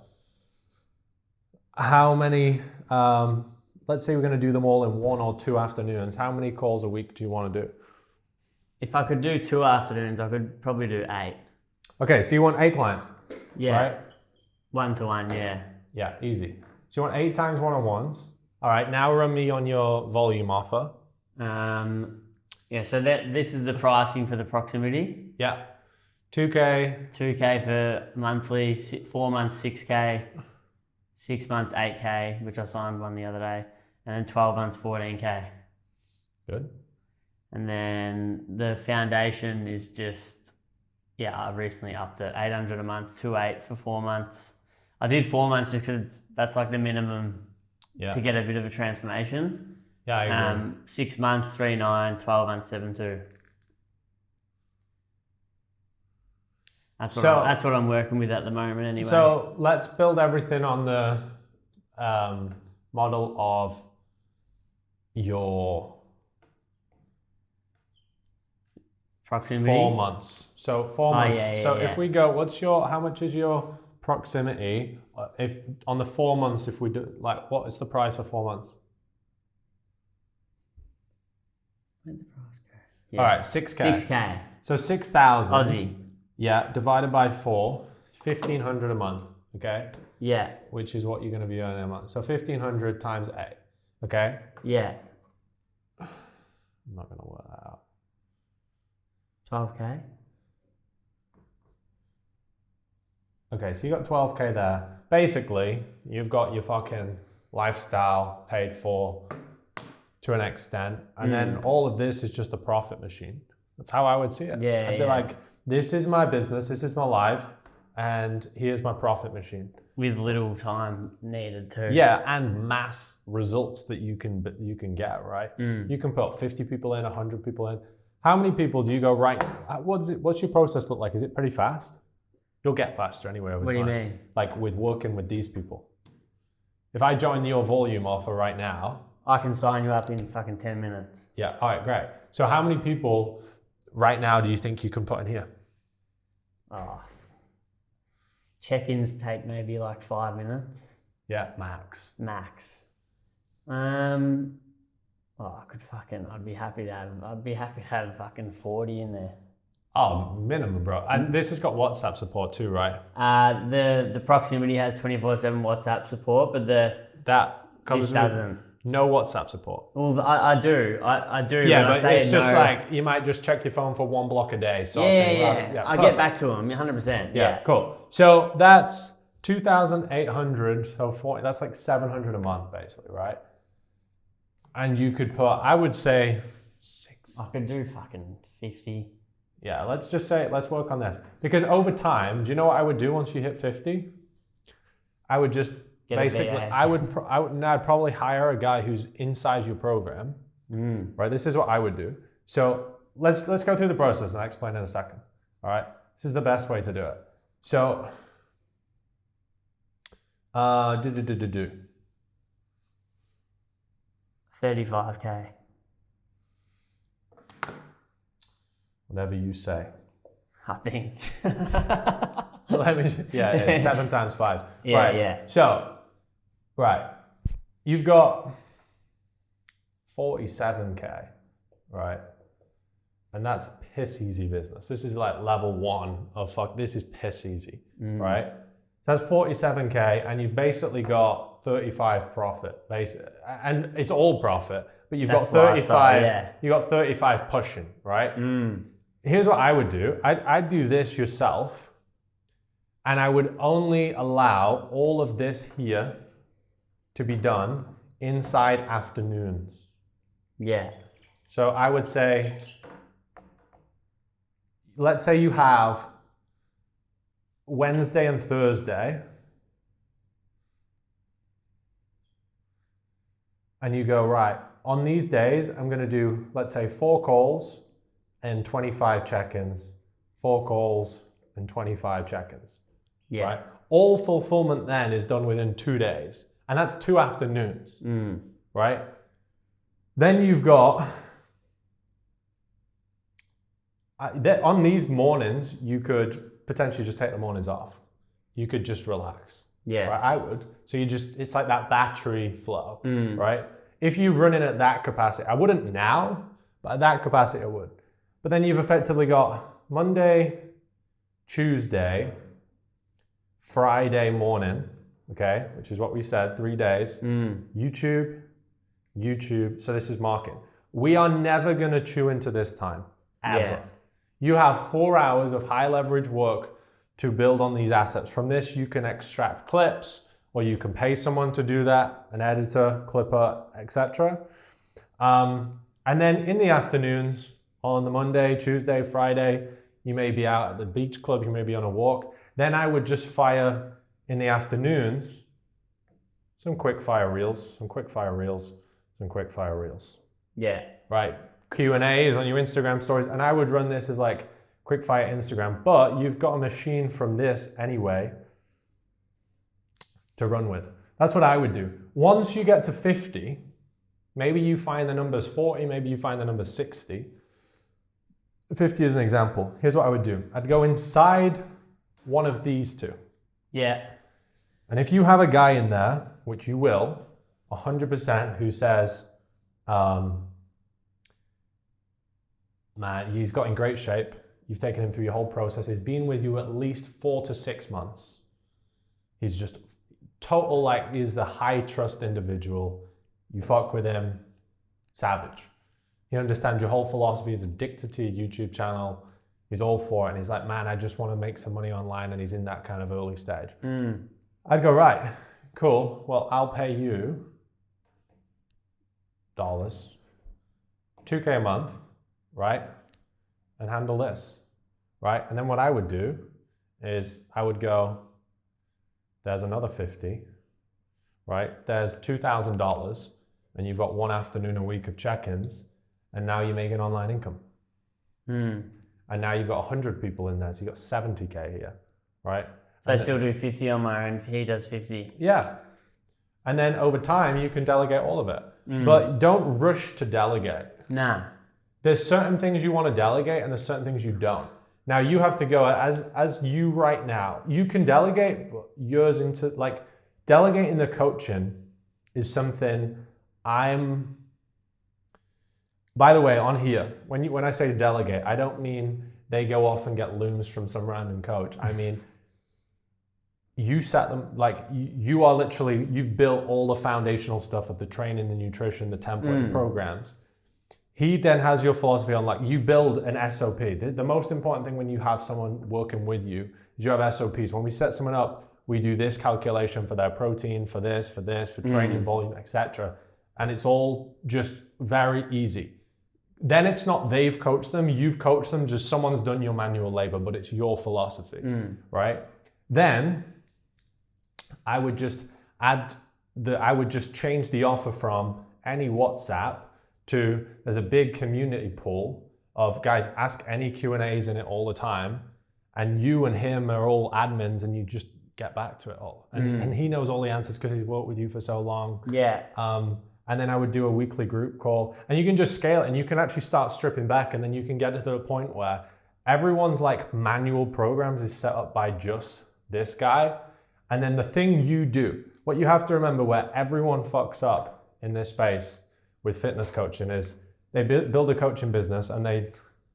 how many, let's say we're going to do them all in 1 or 2 afternoons, how many calls a week do you want to do? If I could do 2 afternoons, I could probably do 8. Okay, so you want 8 clients? Yeah. Right? 1-to-1, yeah. Yeah, easy. So you want 8 times one-on-ones, All right, now run me on your volume offer. So this is the pricing for the proximity. Yeah. 2K. 2K for monthly, 4 months 6K, 6 months 8K, which I signed one the other day, and then 12 months 14K. Good. And then the foundation is just, I've recently upped it, 800 a month, 2.8 for 4 months. I did 4 months just because that's like the minimum to get a bit of a transformation. Yeah, I agree. 6 months, 3.9, 12 months, 7.2. That's what I'm working with at the moment anyway. So let's build everything on the model of your proximity. 4 months. So 4 months. If we go, how much is your proximity? If on the 4 months, if we do, like, what is the price for 4 months? Where'd the price go? Yeah. All right, 6K. 6K. So 6,000. Aussie. Yeah, divided by 4, 1,500 a month, okay? Yeah. Which is what you're going to be earning a month. So 1,500 times 8, okay? Yeah. I'm not going to work that out. 12K. Okay, so you got 12K there. Basically, you've got your fucking lifestyle paid for to an extent, and then all of this is just a profit machine. That's how I would see it. Yeah, I'd be like, this is my business, this is my life, and here's my profit machine. With little time needed too. Yeah, and mass results that you can get, right? You can put 50 people in, 100 people in. How many people do you go, right? What's your process look like? Is it pretty fast? You'll get faster anyway over time. What do you mean? Like with working with these people. If I join your volume offer right now, I can sign you up in fucking 10 minutes. Yeah, all right, great. So how many people right now do you think you can put in here? Oh, check-ins take maybe like 5 minutes. Yeah, max. I'd be happy to have fucking 40 in there. Oh, minimum, bro. And this has got WhatsApp support too, right? The proximity has 24/7 WhatsApp support, but this doesn't. No WhatsApp support. Well, I do. I do. Yeah, but but it's just like you might just check your phone for 1 block a day. I get back to them 100%. Yeah, cool. So that's 2,800. So 40. That's like 700 a month, basically, right? And you could put, I would say, 6. I could do fucking 50. Yeah, let's work on this. Because over time, do you know what I would do once you hit 50? I would just I'd probably hire a guy who's inside your program. Right? This is what I would do. So let's go through the process and I'll explain in a second. All right? This is the best way to do it. So 35K. Whatever you say. I think. Yeah, 7 times 5. Yeah, right. yeah. So, right. You've got 47K, right? And that's piss easy business. This is like level 1 of this is piss easy, right? So that's 47K and you've basically got 35 profit, and it's all profit, but you've got 35, you got 35 pushing, right? Here's what I would do. I'd do this yourself and I would only allow all of this here to be done inside afternoons. Yeah. So I would say, let's say you have Wednesday and Thursday, and you go, right, on these days, I'm going to do, let's say, 4 calls and 25 check-ins, 4 calls and 25 check-ins. Yeah. Right? All fulfillment then is done within 2 days, and that's 2 afternoons, right? Then you've got, on these mornings, you could potentially just take the mornings off. You could just relax. Yeah. Right? I would. So it's like that battery flow, right? If you run in at that capacity, I wouldn't now, but at that capacity I would. But then you've effectively got Monday, Tuesday, Friday morning, okay, which is what we said, 3 days, YouTube, YouTube. So this is marketing. We are never going to chew into this time, ever. Yeah. You have 4 hours of high leverage work to build on these assets. From this, you can extract clips, or you can pay someone to do that, an editor, clipper, etc. And then in the afternoons, on the Monday, Tuesday, Friday, you may be out at the beach club, you may be on a walk. Then I would just fire in the afternoons some quick fire reels. Yeah. Right. Q&As on your Instagram stories. And I would run this as like quick fire Instagram, but you've got a machine from this anyway to run with. That's what I would do. Once you get to 50, maybe you find the numbers 40, maybe you find the number 60. 50 is an example. Here's what I would do. I'd go inside one of these two. Yeah. And if you have a guy in there, which you will, 100%, who says, man, he's got in great shape. You've taken him through your whole process. He's been with you at least 4 to 6 months. He's just total, like, he's the high trust individual. You fuck with him, savage. He understands your whole philosophy. He's addicted to your YouTube channel. He's all for it. And he's like, man, I just want to make some money online. And he's in that kind of early stage. I'd go, right, cool. Well, I'll pay you dollars, $2K a month, right? And handle this, right? And then what I would do is I would go, there's another 50, right? There's $2,000 and you've got one afternoon a week of check-ins and now you're making online income. And now you've got 100 people in there, so you've got 70K here, right? So I still do 50 on my own, he does 50. Yeah. And then over time, you can delegate all of it. But don't rush to delegate. Nah. There's certain things you want to delegate and there's certain things you don't. Now you have to go as you right now, you can delegate yours into, like, delegating the coaching is something by the way, on here, when I say delegate, I don't mean they go off and get looms from some random coach. I mean, you set them, like, you are literally, you've built all the foundational stuff of the training, the nutrition, the template, the programs. He then has your philosophy on, like, you build an SOP. The most important thing when you have someone working with you is you have SOPs. When we set someone up, we do this calculation for their protein, for this, for training volume, etc. And it's all just very easy. Then it's not they've coached them, you've coached them, just someone's done your manual labor, but it's your philosophy, right? Then I would just change the offer from any WhatsApp to, there's a big community pool of guys, ask any Q&As in it all the time, and you and him are all admins and you just get back to it all. And he knows all the answers because he's worked with you for so long. Yeah. And then I would do a weekly group call, and you can just scale it and you can actually start stripping back, and then you can get to the point where everyone's, like, manual programs is set up by just this guy. And then the thing you do, what you have to remember where everyone fucks up in this space with fitness coaching is they build a coaching business and they,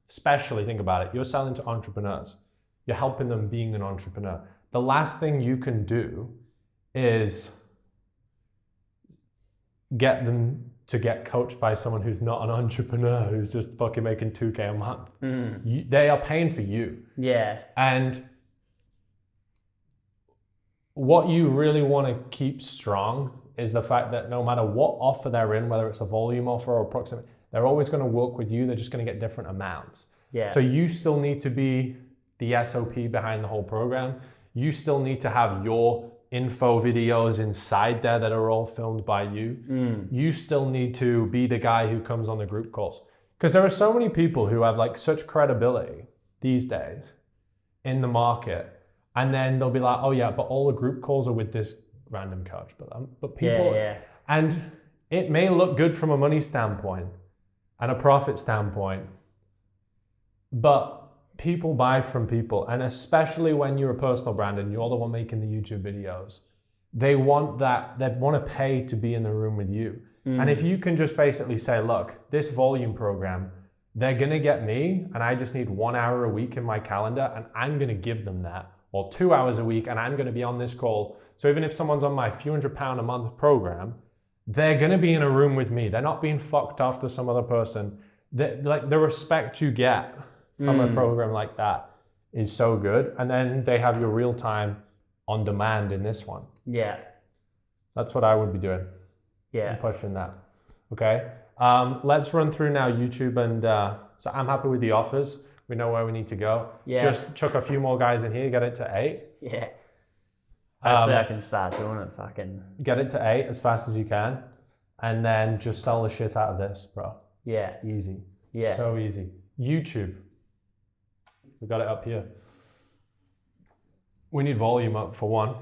especially think about it, you're selling to entrepreneurs. You're helping them being an entrepreneur. The last thing you can do is get them to get coached by someone who's not an entrepreneur, who's just fucking making 2K a month. They are paying for you. Yeah. And what you really want to keep strong is the fact that no matter what offer they're in, whether it's a volume offer or proximity, they're always going to work with you. They're just going to get different amounts. Yeah. So you still need to be the SOP behind the whole program. You still need to have your info videos inside there that are all filmed by you. You still need to be the guy who comes on the group calls. Because there are so many people who have, like, such credibility these days in the market. And then they'll be like, oh yeah, but all the group calls are with this random coach. But people, and it may look good from a money standpoint and a profit standpoint, but people buy from people. And especially when you're a personal brand and you're the one making the YouTube videos, they want to pay to be in the room with you. And if you can just basically say, look, this volume program, they're going to get me, and I just need 1 hour a week in my calendar, and I'm going to give them that. Or 2 hours a week, and I'm going to be on this call. So even if someone's on my few £100 a month program, they're going to be in a room with me. They're not being fucked after some other person. Like the respect you get from a program like that is so good. And then they have your real time on demand in this one. Yeah. That's what I would be doing. Yeah. I'm pushing that. Okay. Let's run through now YouTube and so I'm happy with the offers. We know where we need to go. Yeah. Just chuck a few more guys in here, get it to 8. Yeah. Hopefully I can start doing it fucking. Get it to 8 as fast as you can. And then just sell the shit out of this, bro. Yeah. It's easy. Yeah. So easy. YouTube. We got it up here. We need volume up for one.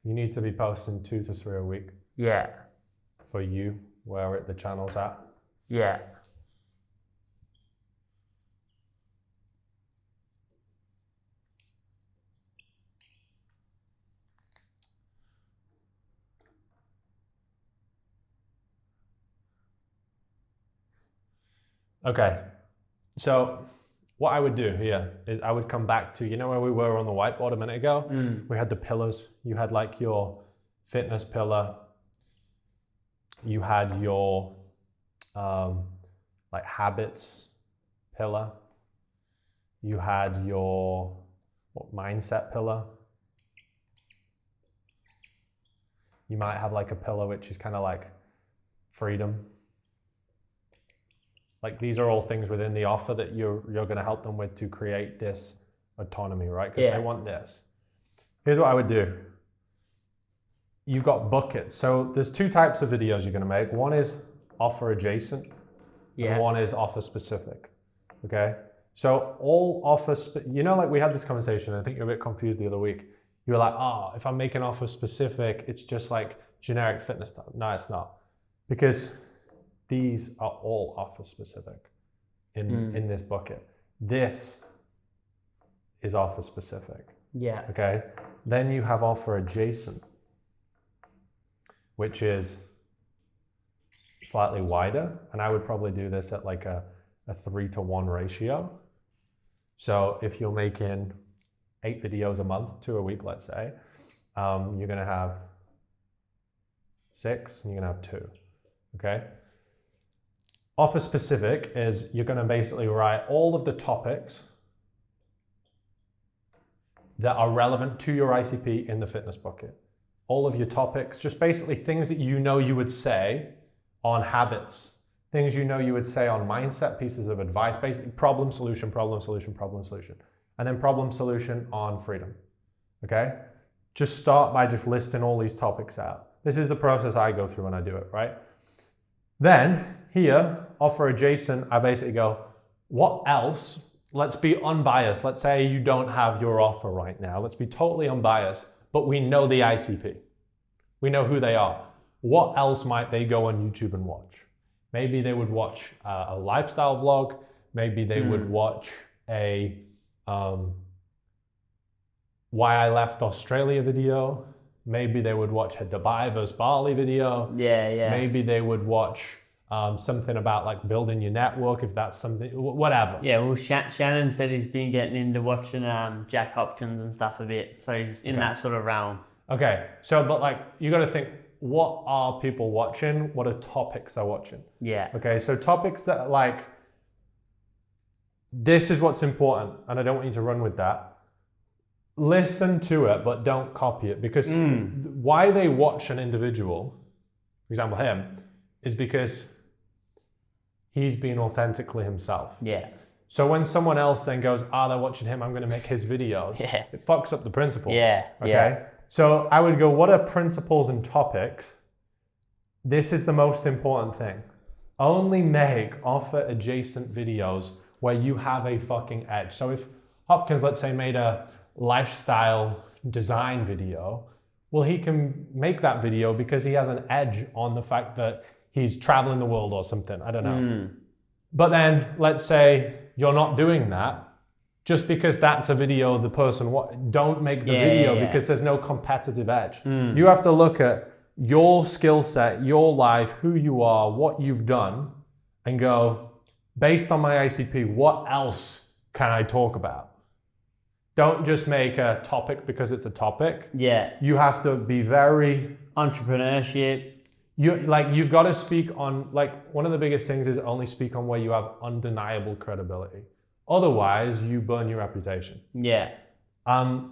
You need to be posting 2 to 3 a week. Yeah. For you, where the channel's at. Yeah. Okay, so what I would do here is I would come back to, you know where we were on the whiteboard a minute ago? We had the pillars. You had like your fitness pillar. You had your like habits pillar. You had your mindset pillar. You might have like a pillar which is kind of like freedom. Like these are all things within the offer that you're going to help them with to create this autonomy, right? Because they want this. Here's what I would do. You've got buckets. So there's 2 types of videos you're going to make. One is offer adjacent, and one is offer specific. Okay. So all offer, you know, like we had this conversation. I think you're a bit confused the other week. You were like, oh, if I'm making offer specific, it's just like generic fitness stuff. No, it's not, because these are all offer specific in this bucket. This is offer specific. Yeah. Okay. Then you have offer adjacent, which is slightly wider. And I would probably do this at like a 3-to-1 ratio. So if you're making 8 videos a month to a week, let's say, you're going to have 6 and you're going to have 2. Okay. Offer specific is you're going to basically write all of the topics that are relevant to your ICP in the fitness bucket. All of your topics, just basically things that you know you would say on habits, things you know you would say on mindset, pieces of advice, basically problem, solution, problem, solution, problem, solution, and then problem, solution on freedom. Okay? Just start by just listing all these topics out. This is the process I go through when I do it, right? Then here, offer adjacent, I basically go, what else? Let's be unbiased. Let's say you don't have your offer right now. Let's be totally unbiased, but we know the ICP. We know who they are. What else might they go on YouTube and watch? Maybe they would watch a lifestyle vlog. Maybe they would watch a why I left Australia video. Maybe they would watch a Dubai versus Bali video. Yeah. Maybe they would watch something about like building your network, if that's something, whatever. Yeah, well, Shannon said he's been getting into watching Jack Hopkins and stuff a bit. So he's in that sort of realm. Okay, so but like you got to think, what are people watching? What are topics they're watching? Yeah. Okay, so topics that are like, this is what's important, and I don't want you to run with that. Listen to it, but don't copy it, because why they watch an individual, for example him, is because he's being authentically himself. Yeah. So when someone else then goes, they're watching him, I'm going to make his videos, it fucks up the principle. Yeah. Okay. Yeah. So I would go, what are principles and topics? This is the most important thing. Only make offer adjacent videos where you have a fucking edge. So if Hopkins, let's say, made a lifestyle design video, well, he can make that video because he has an edge on the fact that he's traveling the world or something. I don't know. But then let's say you're not doing that. Just because that's a video the person don't make the video because there's no competitive edge. You have to look at your skill set, your life, who you are, what you've done, and go, based on my ICP, what else can I talk about? don't just make a topic because it's a topic. Yeah. You have to be very entrepreneurship. You've got to speak on, like, one of the biggest things is only speak on where you have undeniable credibility. Otherwise, you burn your reputation. Yeah.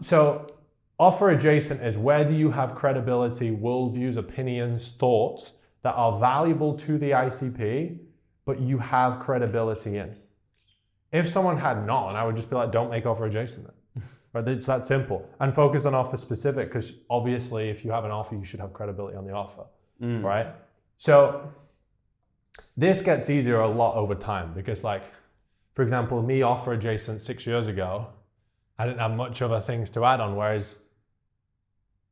So offer adjacent is where do you have credibility, worldviews, opinions, thoughts that are valuable to the ICP, but you have credibility in. If someone had none, I would just be like, don't make offer adjacent then. But it's that simple. And focus on offer specific, because obviously if you have an offer, you should have credibility on the offer, right? So this gets easier a lot over time because, like, for example, me offer adjacent 6 years ago, I didn't have much other things to add on, whereas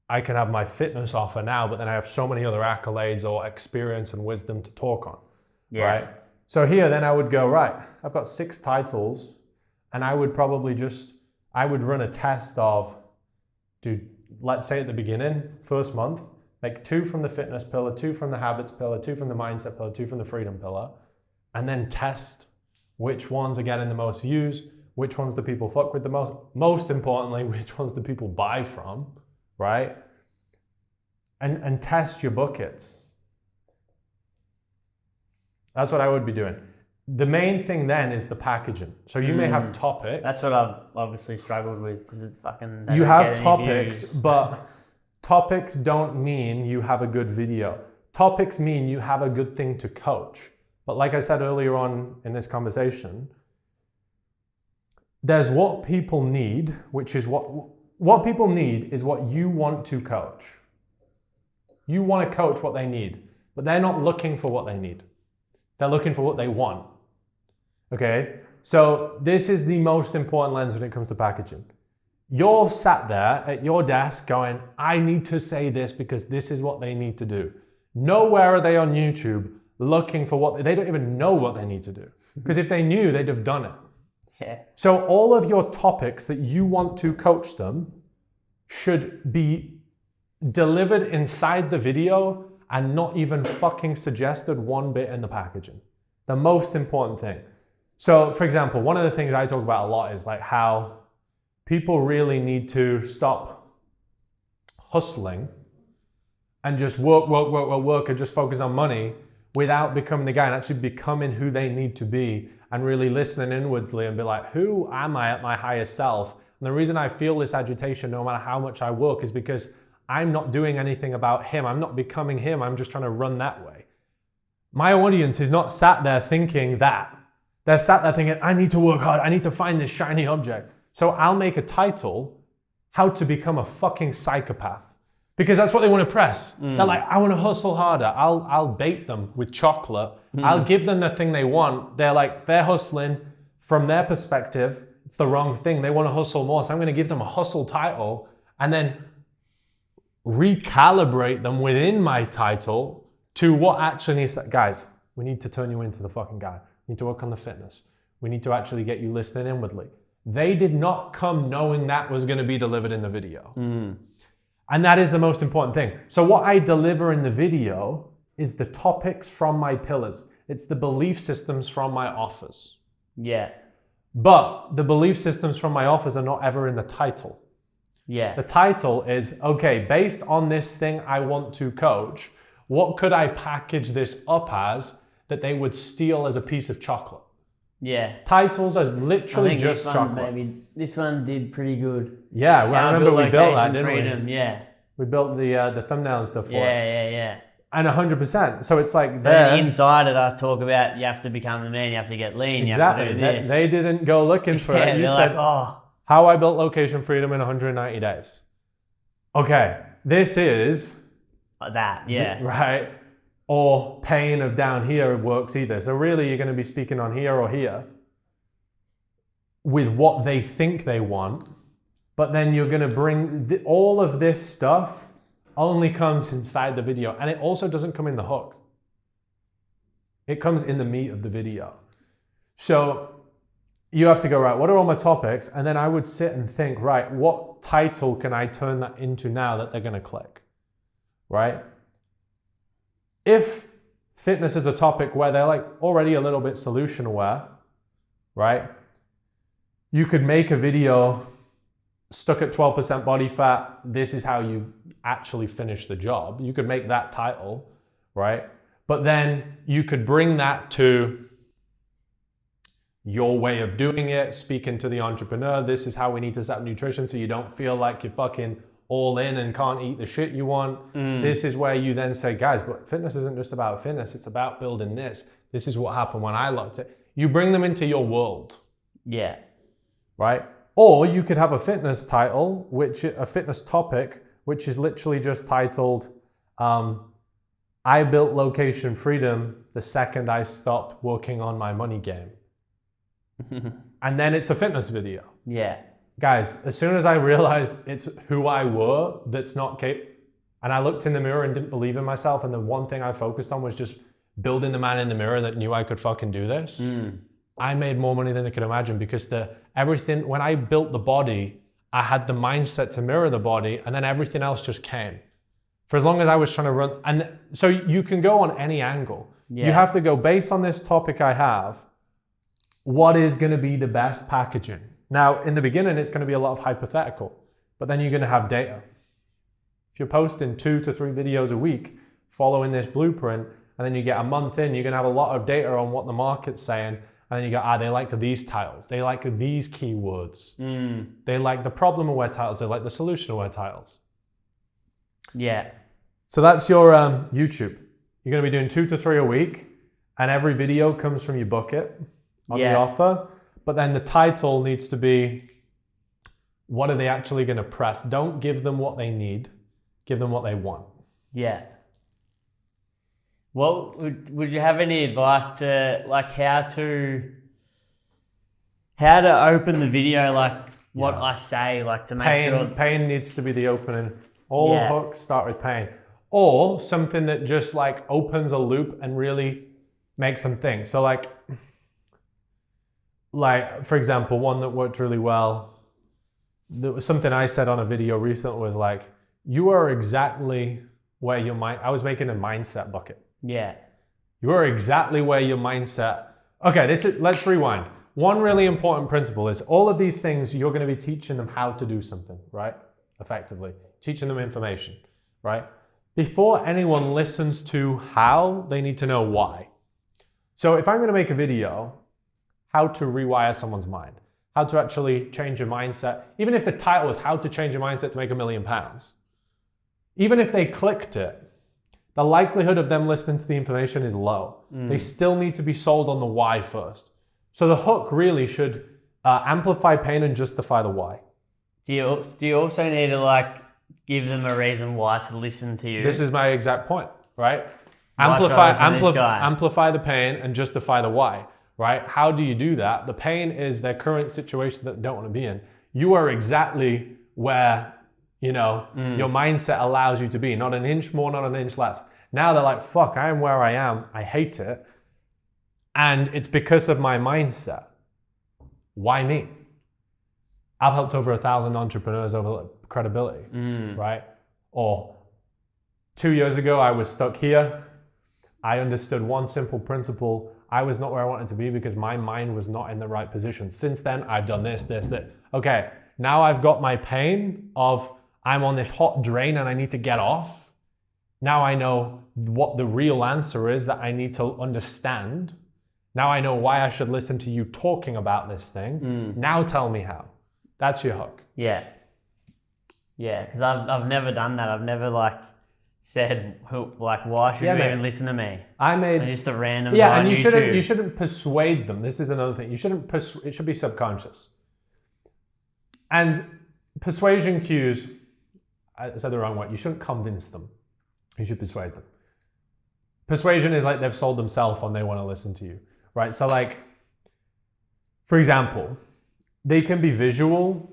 I can have my fitness offer now, but then I have so many other accolades or experience and wisdom to talk on, right? So here, then I would go, right, I've got 6 titles, and I would probably I would run a test of, dude, let's say at the beginning, first month, like 2 from the fitness pillar, 2 from the habits pillar, 2 from the mindset pillar, 2 from the freedom pillar, and then test which ones are getting the most views, which ones do people fuck with the most importantly, which ones do people buy from, right? And test your buckets. That's what I would be doing. The main thing then is the packaging. So you may have topics. That's what I've obviously struggled with because it's fucking... You have topics, but topics don't mean you have a good video. Topics mean you have a good thing to coach. But like I said earlier on in this conversation, there's what people need, which is what people need is what you want to coach. You want to coach what they need, but they're not looking for what they need. They're looking for what they want. Okay? So this is the most important lens when it comes to packaging. You're sat there at your desk going, I need to say this because this is what they need to do. Nowhere are they on YouTube looking for they don't even know what they need to do. Because if they knew, they'd have done it. Yeah. So all of your topics that you want to coach them should be delivered inside the video and not even fucking suggested one bit in the packaging. The most important thing. So for example, one of the things I talk about a lot is like how people really need to stop hustling and just work and just focus on money without becoming the guy and actually becoming who they need to be and really listening inwardly and be like, who am I at my highest self? And the reason I feel this agitation no matter how much I work is because I'm not doing anything about him. I'm not becoming him. I'm just trying to run that way. My audience is not sat there thinking that. They're sat there thinking, I need to work hard. I need to find this shiny object. So I'll make a title, How to Become a Fucking Psychopath. Because that's what they want to press. They're like, I want to hustle harder. I'll bait them with chocolate. I'll give them the thing they want. They're hustling. From their perspective, it's the wrong thing. They want to hustle more. So I'm going to give them a hustle title and then recalibrate them within my title to what actually needs that. Guys, we need to turn you into the fucking guy. We need to work on the fitness. We need to actually get you listening inwardly. They did not come knowing that was going to be delivered in the video. And that is the most important thing. So what I deliver in the video is the topics from my pillars. It's the belief systems from my offers. Yeah. But the belief systems from my offers are not ever in the title. Yeah. The title is, okay, based on this thing I want to coach, what could I package this up as that they would steal as a piece of chocolate? Yeah. Titles are literally just chocolate. This one did pretty good. Yeah, I remember we built that, didn't freedom, we? Yeah. We built the thumbnail and stuff for it. Yeah. And 100%. So it's like then inside it, I talk about you have to become a man, you have to get lean, exactly. You have to do this. They didn't go looking for it. You said, how I built location freedom in 190 days. Okay, this is... that, yeah. Right? Or pain of down here works either. So really you're going to be speaking on here or here with what they think they want, but then you're going to bring all of this stuff only comes inside the video, and it also doesn't come in the hook. It comes in the meat of the video. So you have to go, right, what are all my topics? And then I would sit and think, right, what title can I turn that into now that they're going to click, right? If fitness is a topic where they're like already a little bit solution aware, right? You could make a video stuck at 12% body fat, this is how you actually finish the job. You could make that title, right? But then you could bring that to your way of doing it, speaking to the entrepreneur. This is how we need to set up nutrition so you don't feel like you're fucking all in and can't eat the shit you want. This is where you then say, guys, but fitness isn't just about fitness, it's about building this. This is what happened when I looked at it. You bring them into your world. Yeah. Right? Or you could have a fitness title, a fitness topic, which is literally just titled, I built location freedom the second I stopped working on my money game. And then it's a fitness video. Yeah. Guys, as soon as I realized it's who I were that's not capable, and I looked in the mirror and didn't believe in myself, and the one thing I focused on was just building the man in the mirror that knew I could fucking do this, I made more money than I could imagine, because when I built the body, I had the mindset to mirror the body, and then everything else just came. For as long as I was trying to run, and so you can go on any angle. Yeah. You have to go based on this topic I have, what is going to be the best packaging? Now, in the beginning, it's going to be a lot of hypothetical, but then you're going to have data. If you're posting 2 to 3 videos a week, following this blueprint, and then you get a month in, you're going to have a lot of data on what the market's saying, and then you go, they like these titles, they like these keywords, they like the problem aware titles, they like the solution aware titles. Yeah. So that's your YouTube. You're going to be doing 2 to 3 a week, and every video comes from your bucket on the offer. But then the title needs to be, what are they actually going to press? Don't give them what they need. Give them what they want. Yeah. Well, would you have any advice to how to open the video, what I say, to make sure? Pain needs to be the opening. All hooks start with pain. Or something that just opens a loop and really makes them think. So for example, one that worked really well, there was something I said on a video recently was you are exactly where your mind, I was making a mindset bucket. Yeah. You are exactly where your mindset, okay, let's rewind. One really important principle is all of these things, you're going to be teaching them how to do something, right? Effectively. Teaching them information, right? Before anyone listens to how, they need to know why. So if I'm going to make a video, how to rewire someone's mind, how to actually change your mindset, even if the title is how to change your mindset to make £1 million, even if they clicked it, the likelihood of them listening to the information is low. They still need to be sold on the why first. So the hook really should amplify pain and justify the why. Do you also need to give them a reason why to listen to you? This is my exact point, right? Amplify the pain and justify the why. Right? How do you do that? The pain is their current situation that they don't want to be in. You are exactly where, your mindset allows you to be. Not an inch more, not an inch less. Now they're like, fuck, I am where I am. I hate it. And it's because of my mindset. Why me? I've helped over 1,000 entrepreneurs over credibility, right? Or 2 years ago, I was stuck here. I understood one simple principle. I was not where I wanted to be because my mind was not in the right position. Since then, I've done this. Okay, now I've got my pain of I'm on this hot drain and I need to get off. Now I know what the real answer is that I need to understand. Now I know why I should listen to you talking about this thing. Now tell me how. That's your hook. Yeah. Yeah, because I've never done that. I've never said why should you even listen to me? I'm just a random guy and on YouTube. You shouldn't persuade them. This is another thing. It should be subconscious. And persuasion cues, I said the wrong way. You shouldn't convince them. You should persuade them. Persuasion is they've sold themselves and they want to listen to you, right? So for example, they can be visual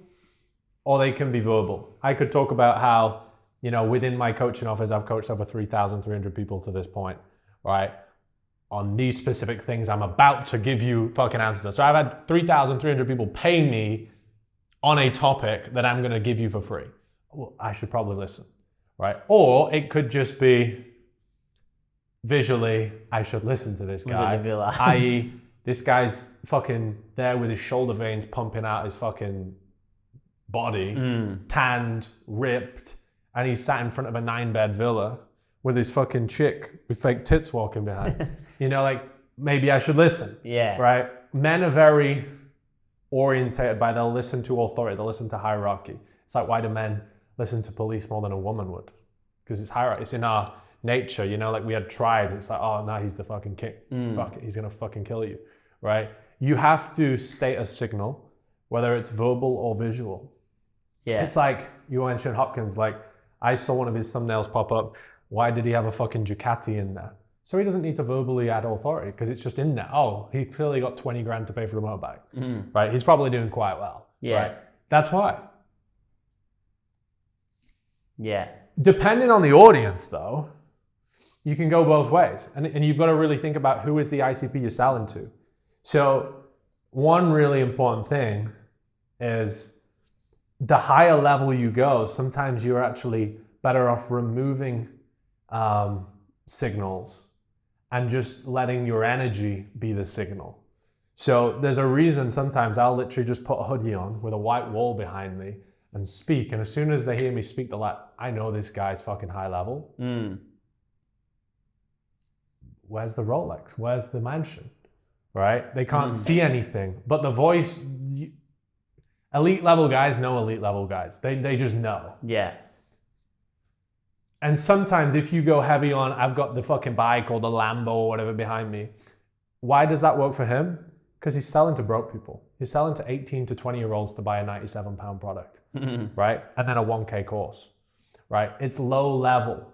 or they can be verbal. I could talk about how within my coaching office, I've coached over 3,300 people to this point, right? On these specific things, I'm about to give you fucking answers. So I've had 3,300 people pay me on a topic that I'm going to give you for free. Well, I should probably listen, right? Or it could just be visually, I should listen to this guy, i.e. this guy's fucking there with his shoulder veins pumping out his fucking body, tanned, ripped, and he's sat in front of a 9-bed villa with his fucking chick with fake tits walking behind. Like, maybe I should listen. Yeah. Right? Men are very orientated by, they'll listen to authority, they'll listen to hierarchy. It's like, why do men listen to police more than a woman would? Because it's hierarchy. It's in our nature, like we had tribes. It's like, oh, no, he's the fucking king. Fuck it, he's gonna fucking kill you, right? You have to state a signal, whether it's verbal or visual. Yeah. It's like you mentioned Hopkins, like I saw one of his thumbnails pop up. Why did he have a fucking Ducati in there? So he doesn't need to verbally add authority because it's just in there. Oh, he clearly got 20 grand to pay for the motorbike, right? He's probably doing quite well, right? That's why. Yeah. Depending on the audience though, you can go both ways. And you've got to really think about who is the ICP you're selling to. So one really important thing is the higher level you go, sometimes you're actually better off removing signals and just letting your energy be the signal. So there's a reason sometimes I'll literally just put a hoodie on with a white wall behind me and speak. And as soon as they hear me speak, they're like, I know this guy's fucking high level. Where's the Rolex? Where's the mansion? Right? They can't see anything. But the voice, elite level guys know elite level guys. They just know. Yeah. And sometimes if you go heavy on, I've got the fucking bike or the Lambo or whatever behind me. Why does that work for him? Because he's selling to broke people. He's selling to 18 to 20-year-olds to buy a 97-pound product, right? And then a 1K course, right? It's low level.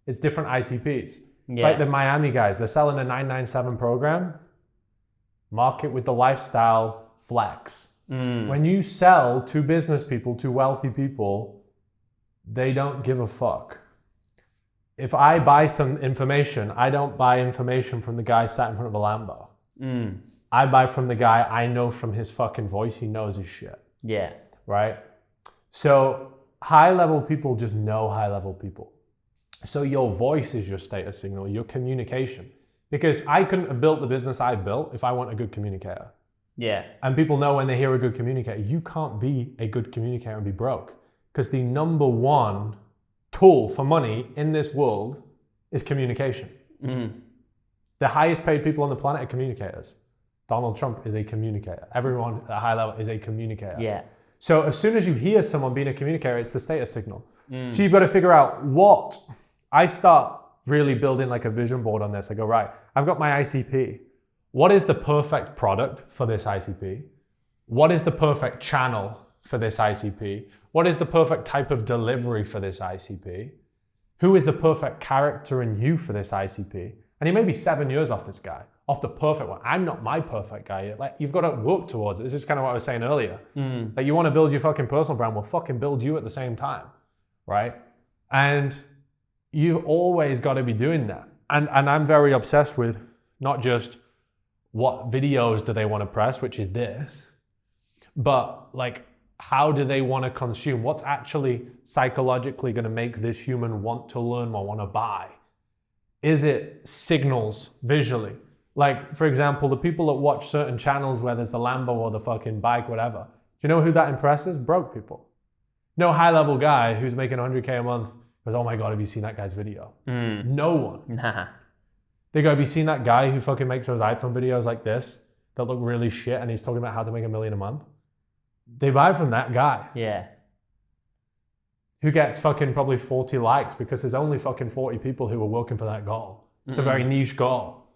It's different ICPs. It's like the Miami guys. They're selling a 997 program. Market with the lifestyle flex. When you sell to business people, to wealthy people, they don't give a fuck. If I buy some information, I don't buy information from the guy sat in front of a Lambo. I buy from the guy I know from his fucking voice, he knows his shit. Yeah. Right? So high level people just know high level people. So your voice is your status signal, your communication. Because I couldn't have built the business I built if I weren't a good communicator. Yeah. And people know when they hear a good communicator, you can't be a good communicator and be broke. Because the number one tool for money in this world is communication. The highest paid people on the planet are communicators. Donald Trump is a communicator. Everyone at a high level is a communicator. Yeah. So as soon as you hear someone being a communicator, it's the status signal. So you've got to figure out what, I start really building like a vision board on this. I go, right, I've got my ICP. What is the perfect product for this ICP? What is the perfect channel for this ICP? What is the perfect type of delivery for this ICP? Who is the perfect character and you for this ICP? And he may be 7 years off this guy, off the perfect one. I'm not my perfect guy yet. Like, you've got to work towards it. This is kind of what I was saying earlier. Like, you want to build your fucking personal brand, we'll fucking build you at the same time, right? And you've always got to be doing that. And I'm very obsessed with not just what videos do they want to press, which is this, but like, how do they want to consume? What's actually psychologically going to make this human want to learn more, want to buy? Is it signals visually? Like, for example, the people that watch certain channels where there's the Lambo or the fucking bike, whatever. Do you know who that impresses? Broke people. No high-level guy who's making 100K a month goes, oh my God, have you seen that guy's video? No one. Nah. They go, have you seen that guy who fucking makes those iPhone videos like this that look really shit and he's talking about how to make $1 million a month? They buy from that guy. Yeah. Who gets fucking probably 40 likes because there's only fucking 40 people who are working for that goal. It's a very niche goal.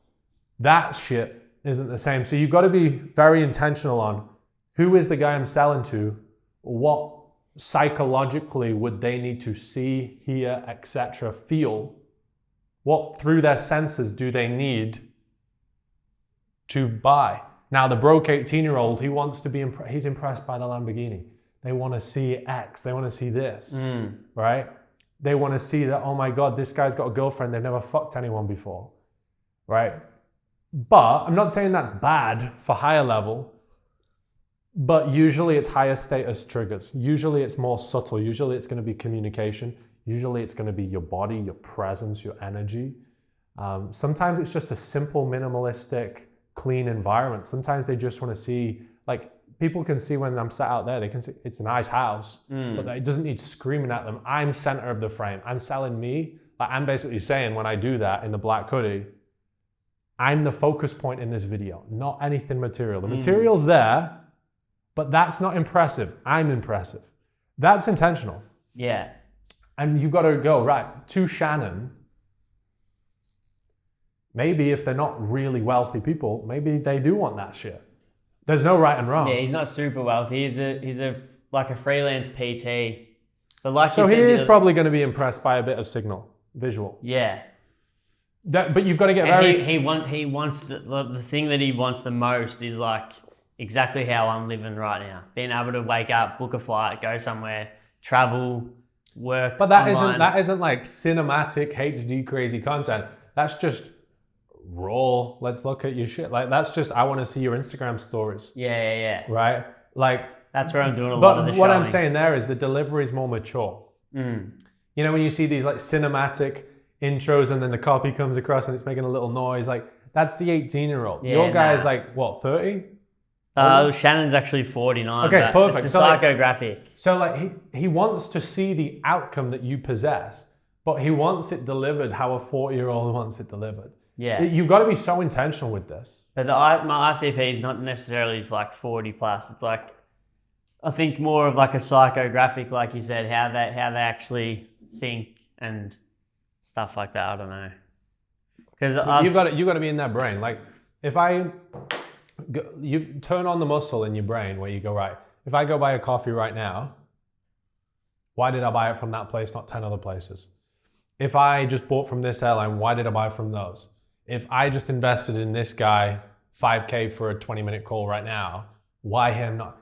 That shit isn't the same. So you've got to be very intentional on who is the guy I'm selling to, what psychologically would they need to see, hear, etc., feel, what through their senses do they need to buy. Now the broke 18-year-old, he wants to be he's impressed by the Lamborghini. They want to see X, they want to see this, right? They want to see that, oh my God, this guy's got a girlfriend, they've never fucked anyone before, right? But I'm not saying that's bad for higher level, but usually it's higher status triggers. Usually it's more subtle. Usually it's going to be communication. Usually it's going to be your body, your presence, your energy. Sometimes it's just a simple, minimalistic, clean environment. Sometimes they just want to see, like, people can see when I'm sat out there, they can see it's a nice house, but it doesn't need screaming at them. I'm center of the frame. I'm selling me. Like, I'm basically saying when I do that in the black hoodie, I'm the focus point in this video, not anything material. The material's there, but that's not impressive. I'm impressive. That's intentional. Yeah. And you've got to go, right, to Shannon. Maybe if they're not really wealthy people, maybe they do want that shit. There's no right and wrong. Yeah, he's not super wealthy. He's a like a freelance PT. But like so you said, he is probably going to be impressed by a bit of signal, visual. Yeah. But you've got to get and he wants the thing that he wants the most is like exactly how I'm living right now. Being able to wake up, book a flight, go somewhere, travel, work. But that isn't like cinematic HD crazy content. That's just raw. Let's look at your shit. Like that's just I want to see your Instagram stories. Yeah. Right? Like that's where I'm doing a lot of the But what showing. I'm saying there is the delivery is more mature. You know when you see these like cinematic intros and then the copy comes across and it's making a little noise, like that's the 18-year-old. Your guy is like what, 30? Shannon's actually 49. Okay, perfect. It's a psychographic. So like he wants to see the outcome that you possess, but he wants it delivered how a 40-year-old wants it delivered. Yeah. You've got to be so intentional with this. But my ICP is not necessarily like 40 plus. It's like, I think more of like a psychographic, like you said, how they actually think and stuff like that. I don't know. Because you've got to be in that brain. Like if you turn on the muscle in your brain where you go, right, if I go buy a coffee right now, why did I buy it from that place, not 10 other places? If I just bought from this airline, why did I buy from those? If I just invested in this guy, $5K for a 20-minute call right now, why him not?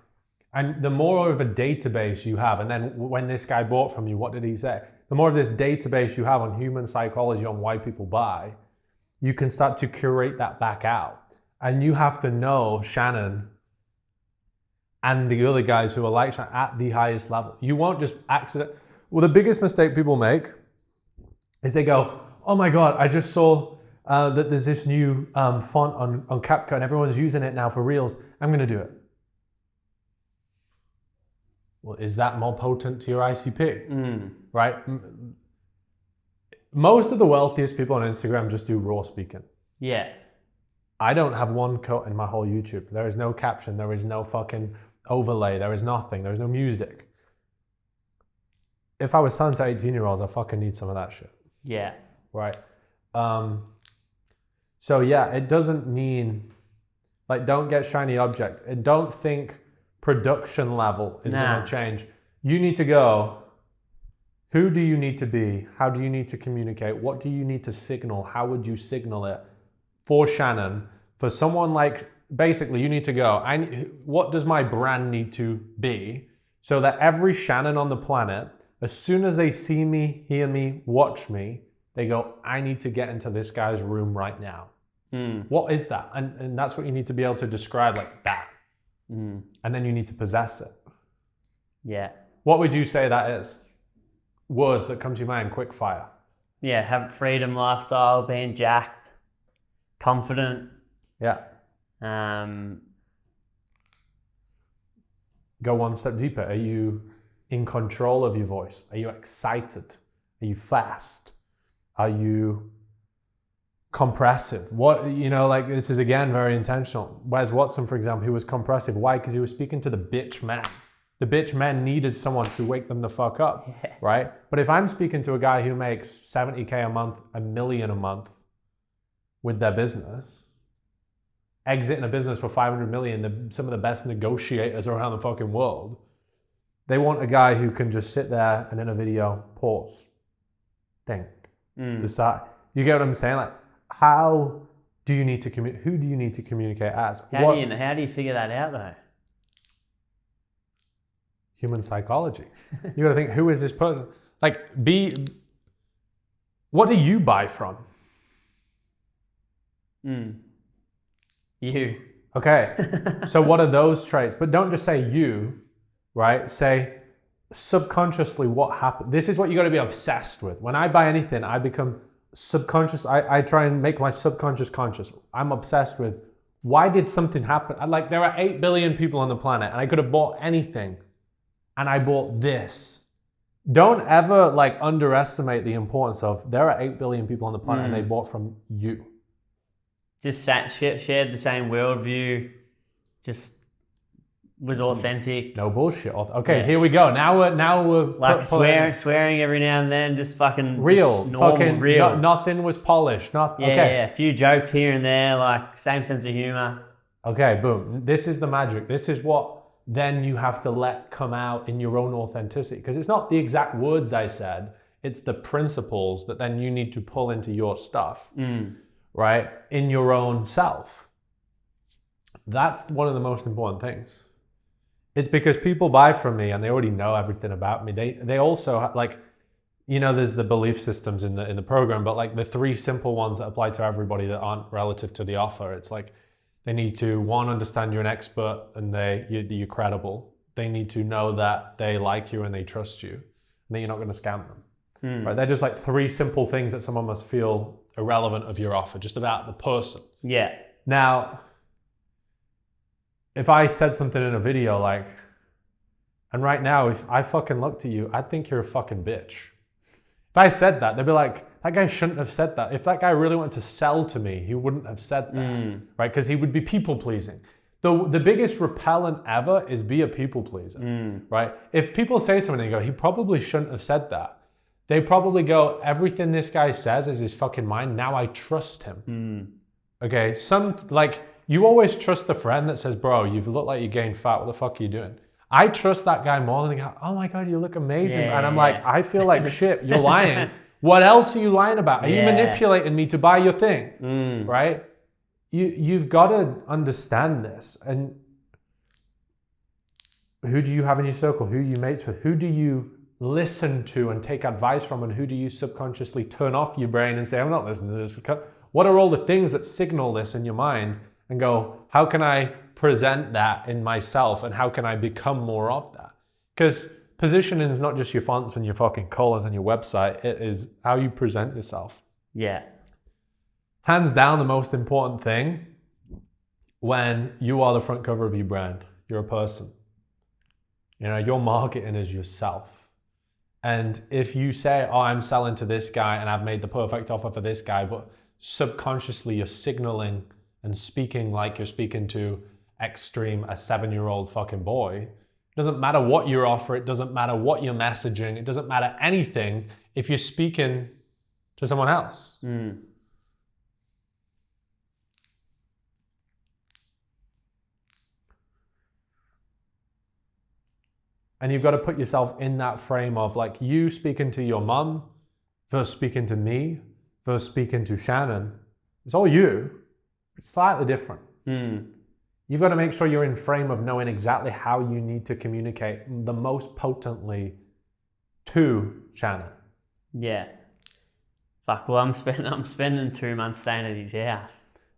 And the more of a database you have, and then when this guy bought from you, what did he say? The more of this database you have on human psychology, on why people buy, you can start to curate that back out. And you have to know Shannon and the other guys who are like Shannon at the highest level. You won't just accident. Well, the biggest mistake people make is they go, oh my God, I just saw that there's this new font on CapCut and everyone's using it now for Reels. I'm going to do it. Well, is that more potent to your ICP? Right? Most of the wealthiest people on Instagram just do raw speaking. Yeah. I don't have one cut in my whole YouTube. There is no caption. There is no fucking overlay. There is nothing. There is no music. If I was selling to 18-year-olds, I fucking need some of that shit. Yeah. Right. So yeah, it doesn't mean, like, don't get shiny object. And don't think production level is going to change. You need to go, who do you need to be? How do you need to communicate? What do you need to signal? How would you signal it for Shannon? For someone like, basically you need to go, what does my brand need to be so that every Shannon on the planet, as soon as they see me, hear me, watch me, they go, I need to get into this guy's room right now. What is that? And that's what you need to be able to describe, like that. And then you need to possess it. Yeah. What would you say that is? Words that come to your mind, quick fire. Yeah, have freedom, lifestyle, being jacked, confident. Yeah. Go one step deeper. Are you in control of your voice? Are you excited? Are you fast? Are you compressive? What, you know, like this is again very intentional. Wes Watson, for example, he was compressive. Why? Because he was speaking to the bitch men. The bitch men needed someone to wake them the fuck up, right? But if I'm speaking to a guy who makes 70K a month, $1 million a month with their business, exiting a business for 500 million, some of the best negotiators around the fucking world, they want a guy who can just sit there and in a video, pause, think, decide. You get what I'm saying? Like, how do you need to communicate? Who do you need to communicate as? How do you figure that out though? Human psychology. You got to think, who is this person? Like, what do you buy from? You. Okay. So what are those traits? But don't just say you, right? Say subconsciously what happened. This is what you got to be obsessed with. When I buy anything, I become subconscious. I try and make my subconscious conscious. I'm obsessed with Why did something happen? Like, there are 8 billion people on the planet and I could have bought anything and I bought this. Don't ever like underestimate the importance of there are 8 billion people on the planet and they bought from you. Just shared the same worldview, just was authentic. No bullshit. Okay, here we go. Now we're like swearing every now and then, just fucking real, just normal, fucking real. Nothing was polished. Yeah, a few jokes here and there, like same sense of humor. Okay, boom. This is the magic. This is what then you have to let come out in your own authenticity, because it's not the exact words I said. It's the principles that then you need to pull into your stuff, right? In your own self. That's one of the most important things. It's because people buy from me and they already know everything about me. They also like, you know, there's the belief systems in the program, but like the 3 simple ones that apply to everybody that aren't relative to the offer. It's like they need to, 1, understand you're an expert and you're credible. They need to know that they like you and they trust you and that you're not going to scam them. Right? They're just like 3 simple things that someone must feel irrelevant of your offer, just about the person. Yeah. Now, if I said something in a video like, and right now, if I fucking looked at you, I'd think you're a fucking bitch. If I said that, they'd be like, that guy shouldn't have said that. If that guy really wanted to sell to me, he wouldn't have said that, right? Because he would be people pleasing. The biggest repellent ever is be a people pleaser, right? If people say something and they go, he probably shouldn't have said that. They probably go, everything this guy says is his fucking mind. Now I trust him. Okay, you always trust the friend that says, bro, you look like you gained fat. What the fuck are you doing? I trust that guy more than the guy, oh my God, you look amazing. And I'm like, I feel like shit. You're lying. What else are you lying about? Are you manipulating me to buy your thing? Right? You've got to understand this. And who do you have in your circle? Who are you mates with? Who do you listen to and take advice from? And who do you subconsciously turn off your brain and say, I'm not listening to this? What are all the things that signal this in your mind? And go, how can I present that in myself and how can I become more of that? Because positioning is not just your fonts and your fucking colors and your website, it is how you present yourself. Yeah. Hands down, the most important thing when you are the front cover of your brand, you're a person. You know, your marketing is yourself. And if you say, oh, I'm selling to this guy and I've made the perfect offer for this guy, but subconsciously you're signaling and speaking like you're speaking to extreme, a 7-year-old fucking boy. It doesn't matter what your offer, it doesn't matter what you're messaging, it doesn't matter anything if you're speaking to someone else. And you've got to put yourself in that frame of like you speaking to your mum versus speaking to me versus speaking to Shannon. It's all you. It's slightly different. You've got to make sure you're in frame of knowing exactly how you need to communicate the most potently to Shannon. Yeah. Fuck. Well, I'm spending 2 months staying at his house.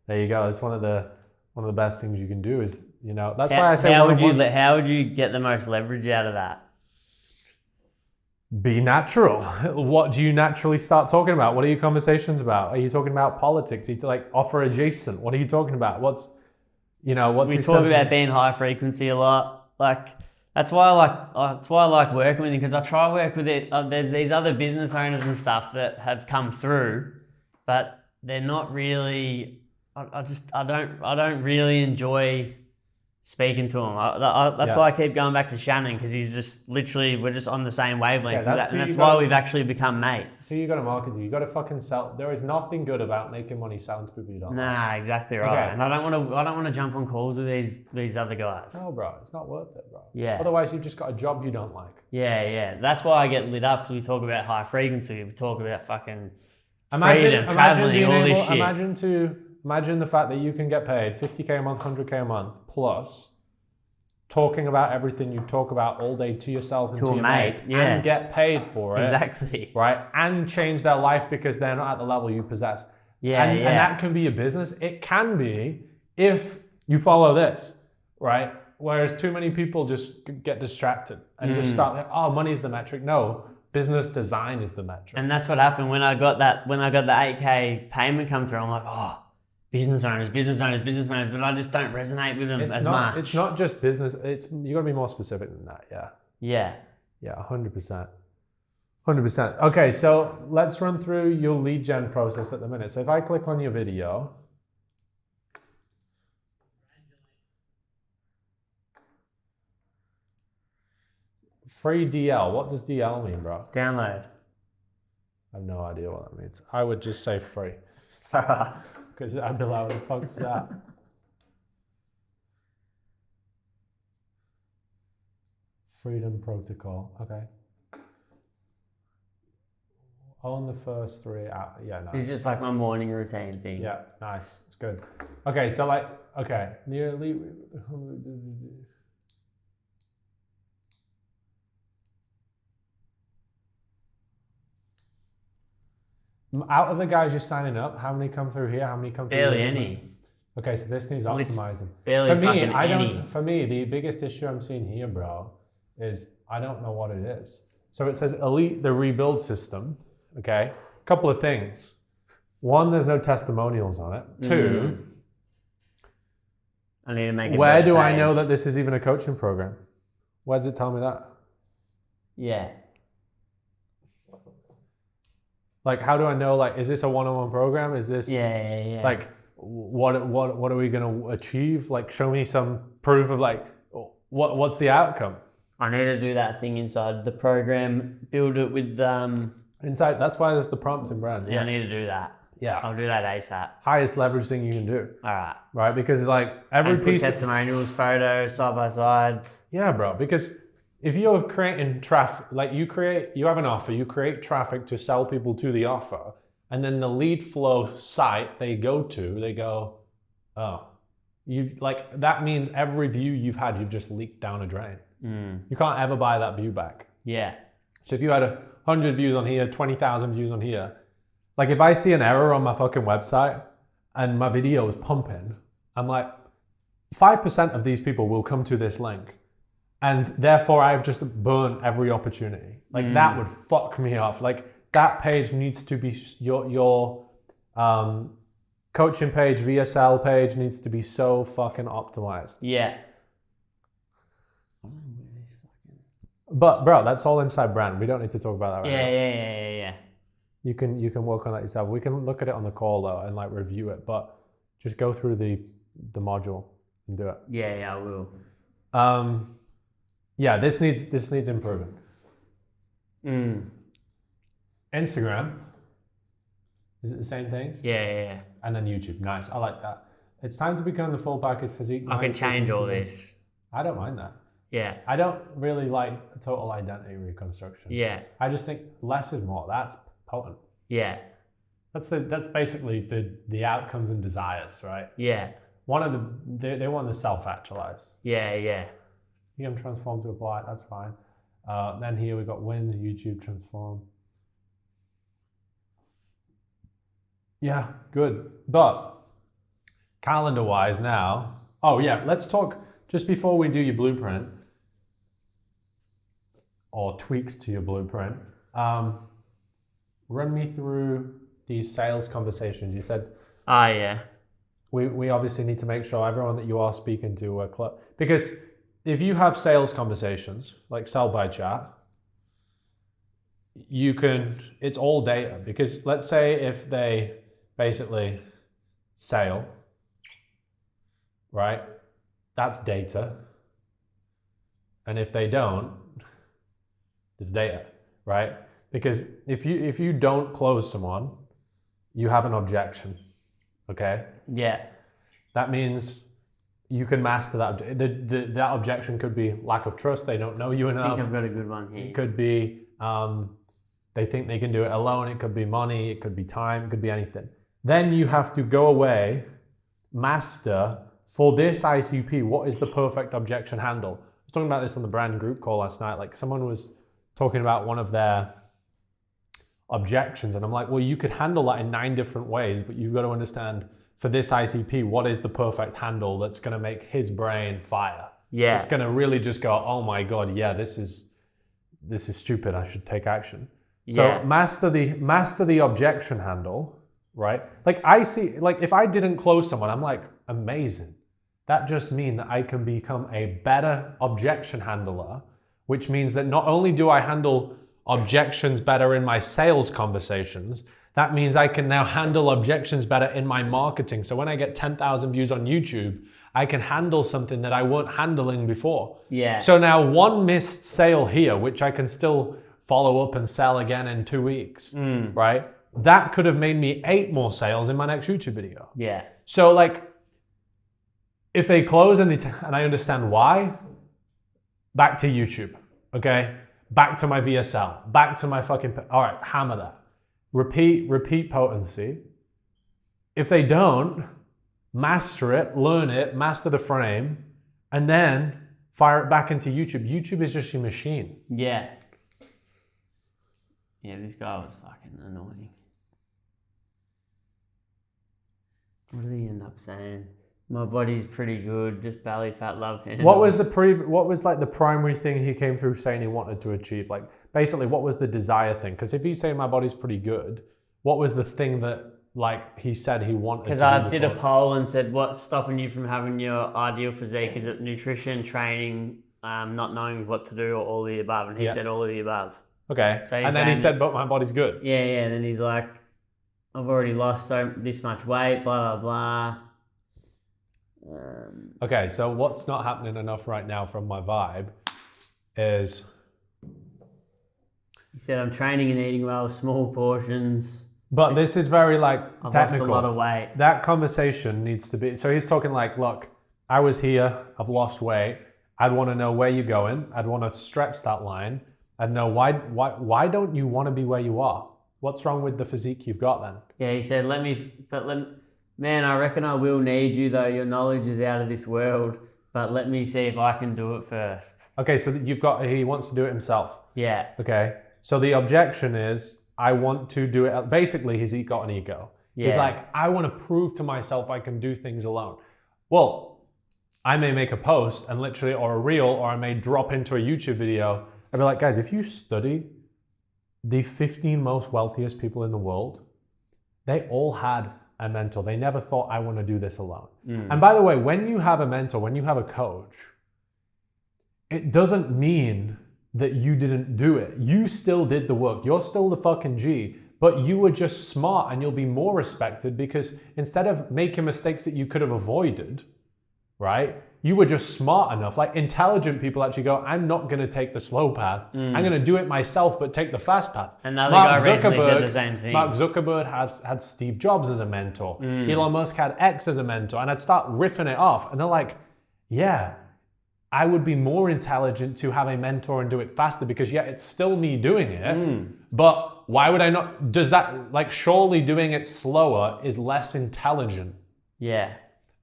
There you go. It's one of the best things you can do is, you know, that's why I say how would you get the most leverage out of that? Be natural. What do you naturally start talking about? What are your conversations about? Are you talking about politics? Are you like offer adjacent? What are you talking about? We talk about being high frequency a lot. Like that's why I like working with him, because I try to work with it. There's these other business owners and stuff that have come through, but they're not really. I don't really enjoy speaking to him. That's why I keep going back to Shannon, because he's just literally, we're just on the same wavelength. And that's why we've actually become mates. So you got to market it. You got to fucking sell. There is nothing good about making money selling to people you don't. Nah, exactly right. Okay. And I don't want to jump on calls with these other guys. No, bro, it's not worth it, bro. Yeah. Otherwise, you've just got a job you don't like. Yeah. That's why I get lit up, because we talk about high frequency. We talk about fucking freedom, traveling, all this shit. Imagine the fact that you can get paid $50K a month, $100K a month, plus talking about everything you talk about all day to yourself and to your mate, and get paid for it. Exactly. Right? And change their life because they're not at the level you possess. And that can be a business. It can be if you follow this, right? Whereas too many people just get distracted and just start like, oh, money's the metric. No, business design is the metric. And that's what happened when I got the 8K payment come through. I'm like, oh, business owners, but I just don't resonate with them as much. It's not just business. You got to be more specific than that. Yeah. Yeah. Yeah, 100%. 100%. Okay, so let's run through your lead gen process at the minute. So if I click on your video, free DL. What does DL mean, bro? Download. I have no idea what that means. I would just say free. Because I'd be like, what the fuck's that? Freedom Protocol. Okay. On the first three, yeah, nice. It's just like my morning routine thing. Yeah, nice. It's good. Okay, so like, okay, nearly. Out of the guys you're signing up, how many come through here? How many come through? Barely any. Okay, so this needs optimizing. Barely for me, fucking any. For me, the biggest issue I'm seeing here, bro, is I don't know what it is. So it says Elite the rebuild system. Okay, a couple of things. One, there's no testimonials on it. Two, I need to make it. Where do I know that this is even a coaching program? Where does it tell me that? Yeah. Like, how do I know? Like, is this a one-on-one program? Is this like what are we gonna achieve? Like, show me some proof of like what's the outcome? I need to do that thing inside the program. Build it with inside. That's why there's the prompt in brand. Yeah, I need to do that. Yeah, I'll do that ASAP. Highest leverage thing you can do. All right. Right, because like every piece testimonials, photos, side by sides. Yeah, bro. Because if you're creating traffic, like you have an offer, you create traffic to sell people to the offer, and then the lead flow site they go, oh, you like that means every view you've had, you've just leaked down a drain. You can't ever buy that view back. Yeah. So if you had 100 views on here, 20,000 views on here, like if I see an error on my fucking website and my video is pumping, I'm like, 5% of these people will come to this link. And therefore I've just burnt every opportunity. Like that would fuck me off. Like that page needs to be, your coaching page, VSL page needs to be so fucking optimized. Yeah. But bro, that's all inside brand. We don't need to talk about that right now. Yeah. You can work on that yourself. We can look at it on the call though and like review it, but just go through the module and do it. Yeah, I will. Yeah, this needs improving. Instagram, is it the same things? Yeah. And then YouTube, nice. I like that. It's time to become the full package physique. I can change all this. I don't mind that. Yeah. I don't really like total identity reconstruction. Yeah. I just think less is more. That's potent. Yeah. That's basically the outcomes and desires, right? Yeah. They want to self-actualize. Yeah. EM transform to apply, that's fine. Then here we've got wins, YouTube transform. Yeah, good. But calendar-wise now, oh yeah, let's talk, just before we do your blueprint, or tweaks to your blueprint, run me through these sales conversations. You said, yeah. We obviously need to make sure everyone that you are speaking to because if you have sales conversations like sell by chat, it's all data, because let's say if they basically sale, right? That's data. And if they don't, it's data, right? Because if you don't close someone, you have an objection, okay? Yeah. That means you can master that. That objection could be lack of trust. They don't know you enough. I think I've got a good one here. It could be they think they can do it alone. It could be money. It could be time. It could be anything. Then you have to go away, master for this ICP, what is the perfect objection handle? I was talking about this on the brand group call last night. Like someone was talking about one of their objections, and I'm like, well, you could handle that in 9 different ways, but you've got to understand for this ICP, what is the perfect handle that's going to make his brain fire? Yeah. It's going to really just go, oh my God, yeah, this is stupid. I should take action. Yeah. So master the objection handle, right? Like I see, like if I didn't close someone, I'm like, amazing. That just means that I can become a better objection handler, which means that not only do I handle objections better in my sales conversations, that means I can now handle objections better in my marketing. So when I get 10,000 views on YouTube, I can handle something that I weren't handling before. Yeah. So now one missed sale here, which I can still follow up and sell again in 2 weeks, right? That could have made me 8 more sales in my next YouTube video. Yeah. So like, if they close and I understand why, back to YouTube, okay? Back to my VSL, back to my fucking, all right, hammer that. Repeat potency. If they don't, master it, learn it, master the frame, and then fire it back into YouTube. YouTube is just your machine. Yeah. Yeah, this guy was fucking annoying. What did he end up saying? My body's pretty good, just belly fat, love handles. What was like the primary thing he came through saying he wanted to achieve? Like basically what was the desire thing? Because if he's saying my body's pretty good, what was the thing that like he said he wanted to do? Because I did a poll and said, what's stopping you from having your ideal physique? Is it nutrition, training, not knowing what to do, or all of the above? And he said all of the above. Okay. So and then he said, but my body's good. Yeah. And then he's like, I've already lost this much weight, blah, blah, blah. Okay, so what's not happening enough right now from my vibe is... He said, I'm training and eating well, small portions. But this is very like technical. I've lost a lot of weight. That conversation needs to be... So he's talking like, look, I was here, I've lost weight. I'd want to know where you're going. I'd want to stretch that line. I'd know why don't you want to be where you are? What's wrong with the physique you've got then? Yeah, he said, man, I reckon I will need you though. Your knowledge is out of this world, but let me see if I can do it first. Okay, so he wants to do it himself. Yeah. Okay, so the objection is, I want to do it. Basically, he's got an ego. Yeah. He's like, I want to prove to myself I can do things alone. Well, I may make a post and literally, or a reel, or I may drop into a YouTube video. I'd be like, guys, if you study the 15 most wealthiest people in the world, they all had a mentor. They never thought, I want to do this alone. And by the way, when you have a mentor, when you have a coach, it doesn't mean that you didn't do it. You still did the work. You're still the fucking G, but you were just smart and you'll be more respected because instead of making mistakes that you could have avoided, right? You were just smart enough. Like intelligent people actually go, I'm not going to take the slow path. I'm going to do it myself, but take the fast path. Another guy recently said the same thing. Mark Zuckerberg had Steve Jobs as a mentor. Elon Musk had X as a mentor. And I'd start riffing it off. And they're like, yeah, I would be more intelligent to have a mentor and do it faster because it's still me doing it. But why would I not? Does that, like surely doing it slower is less intelligent? Yeah.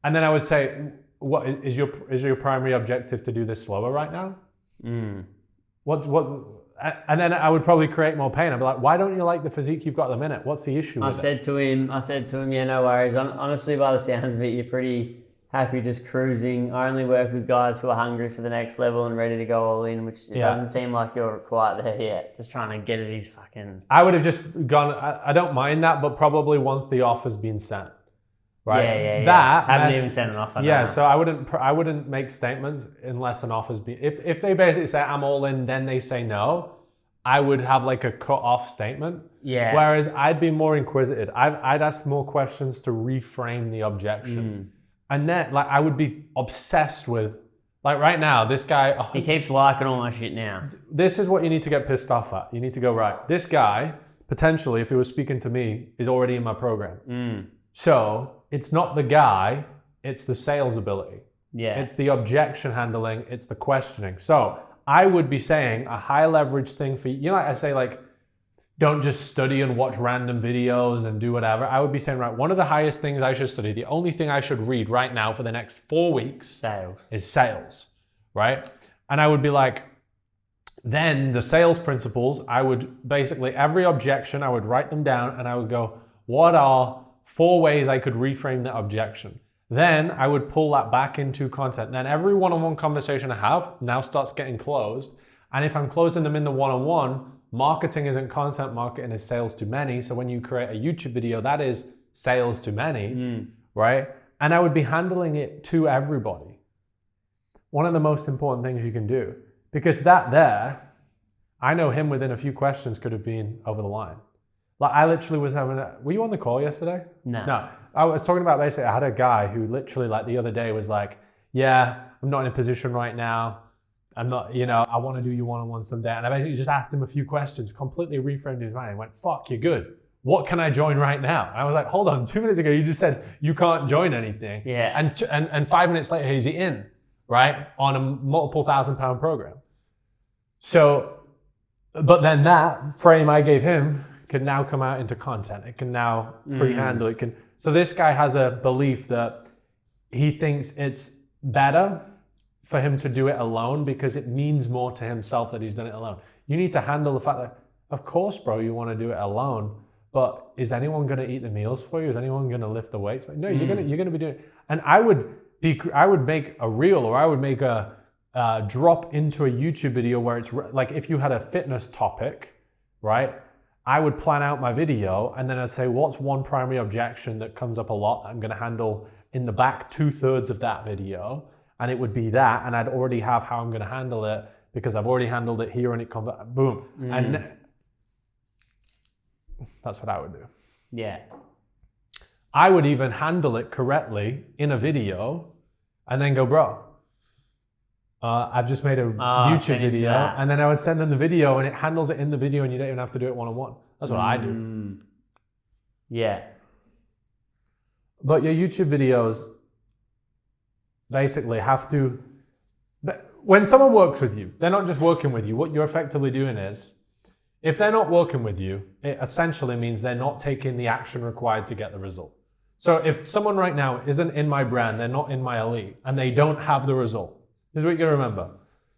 And then I would say, what is your primary objective to do this slower right now? What? And then I would probably create more pain. I'd be like, why don't you like the physique you've got at the minute? What's the issue with it? I said to him, yeah, no worries. Honestly, by the sounds of it, you're pretty happy just cruising. I only work with guys who are hungry for the next level and ready to go all in, which doesn't seem like you're quite there yet. Just trying to get at his fucking... I would have just gone, I don't mind that, but probably once the offer's been sent. Right? Yeah. That haven't even sent an offer. Yeah, so I wouldn't make statements unless an offer's been... If they basically say, I'm all in, then they say no, I would have like a cut-off statement. Yeah. Whereas I'd be more inquisitive. I'd ask more questions to reframe the objection. And then, like, I would be obsessed with, like, right now, this guy... He keeps liking all my shit now. This is what you need to get pissed off at. You need to go, right, this guy, potentially, if he was speaking to me, is already in my program. So, it's not the guy, it's the sales ability. Yeah. It's the objection handling, it's the questioning. So, I would be saying a high leverage thing for you. You know, like I say, like, don't just study and watch random videos and do whatever. I would be saying, right, one of the highest things I should study, the only thing I should read right now for the next 4 weeks is sales, right? And I would be like, then the sales principles, I would basically, every objection, I would write them down and I would go, what are 4 ways I could reframe that objection? Then I would pull that back into content. Then every one-on-one conversation I have now starts getting closed. And if I'm closing them in the one-on-one, marketing isn't content, marketing is sales to many. So when you create a YouTube video, that is sales to many, right? And I would be handling it to everybody. One of the most important things you can do, because that there, I know him within a few questions could have been over the line. Like I literally was were you on the call yesterday? No. I was talking about basically, I had a guy who literally like the other day was like, yeah, I'm not in a position right now. I'm not, I want to do you one-on-one someday. And I basically just asked him a few questions, completely reframed his mind. He went, fuck, you're good. What can I join right now? And I was like, hold on, 2 minutes ago, you just said you can't join anything. Yeah. And 5 minutes later, he's in, right? On a multiple £1,000 program. So, but then that frame I gave him can now come out into content. It can now pre-handle. It can. So this guy has a belief that he thinks it's better for him to do it alone because it means more to himself that he's done it alone. You need to handle the fact that, of course, bro, you want to do it alone, but is anyone going to eat the meals for you? Is anyone going to lift the weights? No, you're going to be doing it. And I would make a reel, or I would make a drop into a YouTube video where it's like, if you had a fitness topic, right? I would plan out my video and then I'd say, what's one primary objection that comes up a lot that I'm going to handle in the back 2/3 of that video? And it would be that, and I'd already have how I'm going to handle it because I've already handled it here, and it comes, boom. And that's what I would do. Yeah. I would even handle it correctly in a video and then go, bro, I've just made a YouTube video, and then I would send them the video and it handles it in the video and you don't even have to do it one-on-one. That's what I do. Yeah. But your YouTube videos basically have to, when someone works with you, they're not just working with you. What you're effectively doing is, if they're not working with you, it essentially means they're not taking the action required to get the result. So if someone right now isn't in my brand, they're not in my elite, and they don't have the result, this is what you gotta remember.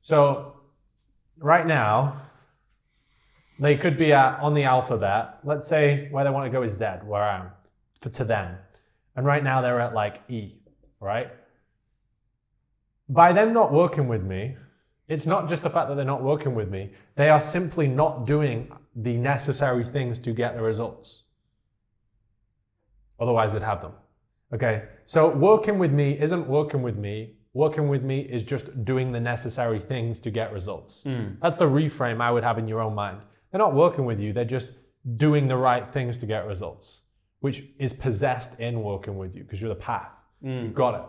So right now, they could be on the alphabet. Let's say where they want to go is Z, where I am, to them. And right now they're at like E, right? By them not working with me, it's not just the fact that they're not working with me, they are simply not doing the necessary things to get the results. Otherwise they'd have them. Okay, so working with me isn't working with me. Working with me is just doing the necessary things to get results. That's the reframe I would have in your own mind. They're not working with you, they're just doing the right things to get results, which is possessed in working with you because you're the path. You've got it.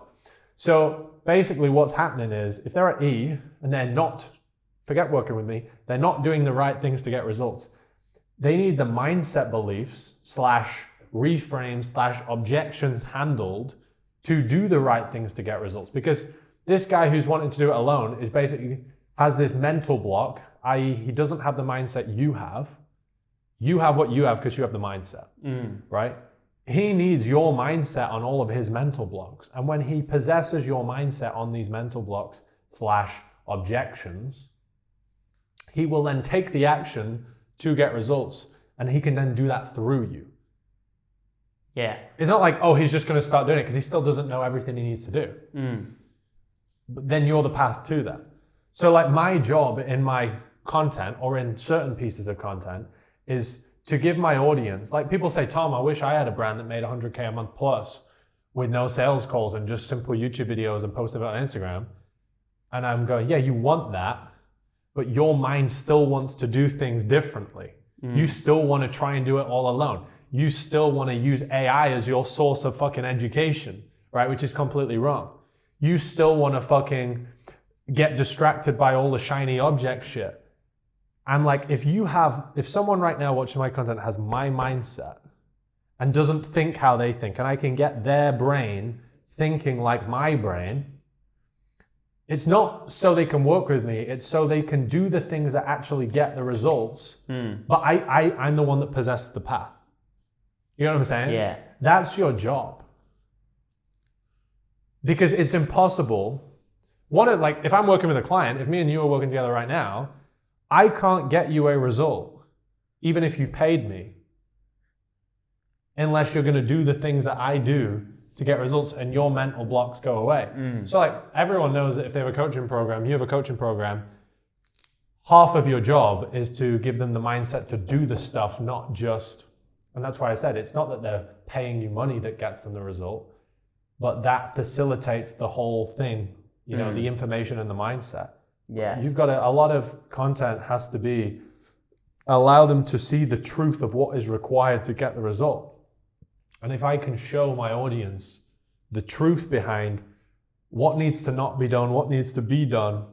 So basically what's happening is, if they're at E and they're not, forget working with me, they're not doing the right things to get results, they need the mindset beliefs / reframes / objections handled to do the right things to get results. Because this guy who's wanting to do it alone is basically has this mental block, i.e. he doesn't have the mindset you have. You have what you have because you have the mindset, right? He needs your mindset on all of his mental blocks. And when he possesses your mindset on these mental blocks / objections, he will then take the action to get results. And he can then do that through you. Yeah. It's not like, oh, he's just going to start doing it because he still doesn't know everything he needs to do. But then you're the path to that. So like my job in my content or in certain pieces of content is to give my audience, like people say, Tom, I wish I had a brand that made 100K a month plus with no sales calls and just simple YouTube videos and post it on Instagram. And I'm going, yeah, you want that, but your mind still wants to do things differently. You still want to try and do it all alone. You still want to use AI as your source of fucking education, right? Which is completely wrong. You still want to fucking get distracted by all the shiny object shit. I'm like, if someone right now watching my content has my mindset and doesn't think how they think, and I can get their brain thinking like my brain, it's not so they can work with me, it's so they can do the things that actually get the results. But I'm the one that possesses the path. You know what I'm saying? Yeah. That's your job. Because it's impossible. Like if I'm working with a client, if me and you are working together right now, I can't get you a result, even if you paid me, unless you're going to do the things that I do to get results and your mental blocks go away. So like everyone knows that if they have a coaching program, you have a coaching program, half of your job is to give them the mindset to do the stuff, not just And that's why I said it's not that they're paying you money that gets them the result, but that facilitates the whole thing, you know, the information and the mindset. Yeah. You've got a lot of content has to be, allow them to see the truth of what is required to get the result. And if I can show my audience the truth behind what needs to not be done, what needs to be done,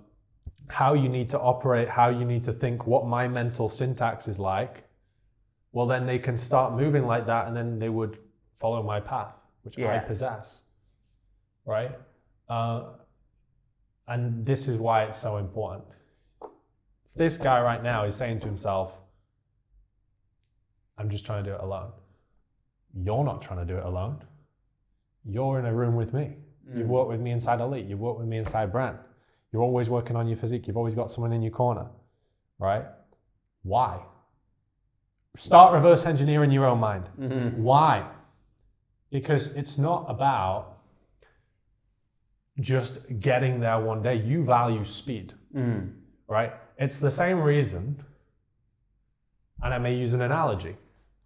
how you need to operate, how you need to think, what my mental syntax is like, well, then they can start moving like that, and then they would follow my path, which I possess, right? And this is why it's so important. If this guy right now is saying to himself, I'm just trying to do it alone. You're not trying to do it alone. You're in a room with me. You've worked with me inside Elite. You've worked with me inside Brand. You're always working on your physique. You've always got someone in your corner, right? Why? Start reverse engineering your own mind. Why? Because it's not about just getting there one day. You value speed, right? It's the same reason, and I may use an analogy.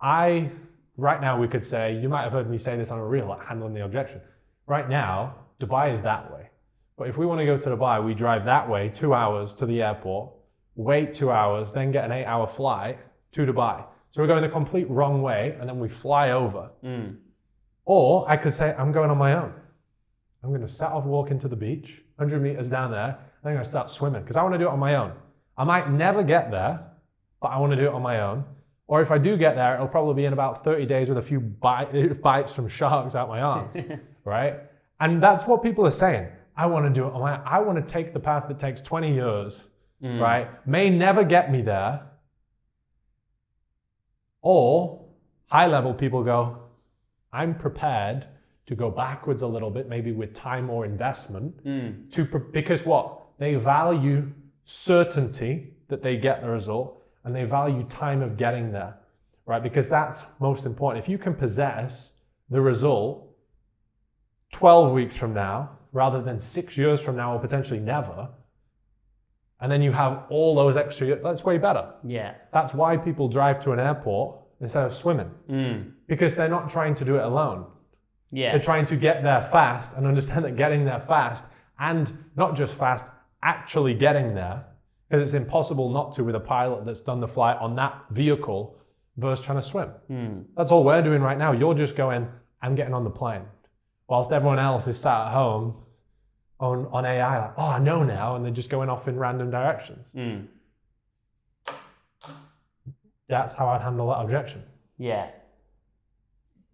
Right now we could say, you might have heard me say this on a reel, like handling the objection. Right now, Dubai is that way. But if we want to go to Dubai, we drive that way 2 hours to the airport, wait 2 hours, then get an 8-hour flight to Dubai. So we're going the complete wrong way, and then we fly over. Or I could say, I'm going on my own. I'm going to set off walking to the beach, 100 meters down there, and I'm going to start swimming, because I want to do it on my own. I might never get there, but I want to do it on my own. Or if I do get there, it'll probably be in about 30 days with a few bites from sharks out my arms, right? And that's what people are saying. I want to do it on my own. I want to take the path that takes 20 years, right? May never get me there. Or high level people go, I'm prepared to go backwards a little bit, maybe with time or investment, because what? They value certainty that they get the result, and they value time of getting there, right? Because that's most important. If you can possess the result 12 weeks from now, rather than 6 years from now, or potentially never, and then you have all those extra years, that's way better. Yeah. That's why people drive to an airport instead of swimming, because they're not trying to do it alone. Yeah. They're trying to get there fast and understand that getting there fast, and not just fast, actually getting there, because it's impossible not to with a pilot that's done the flight on that vehicle versus trying to swim. That's all we're doing right now. You're just going, I'm getting on the plane. Whilst everyone else is sat at home on AI, like, oh, I know now, and they're just going off in random directions. That's how I'd handle that objection. Yeah.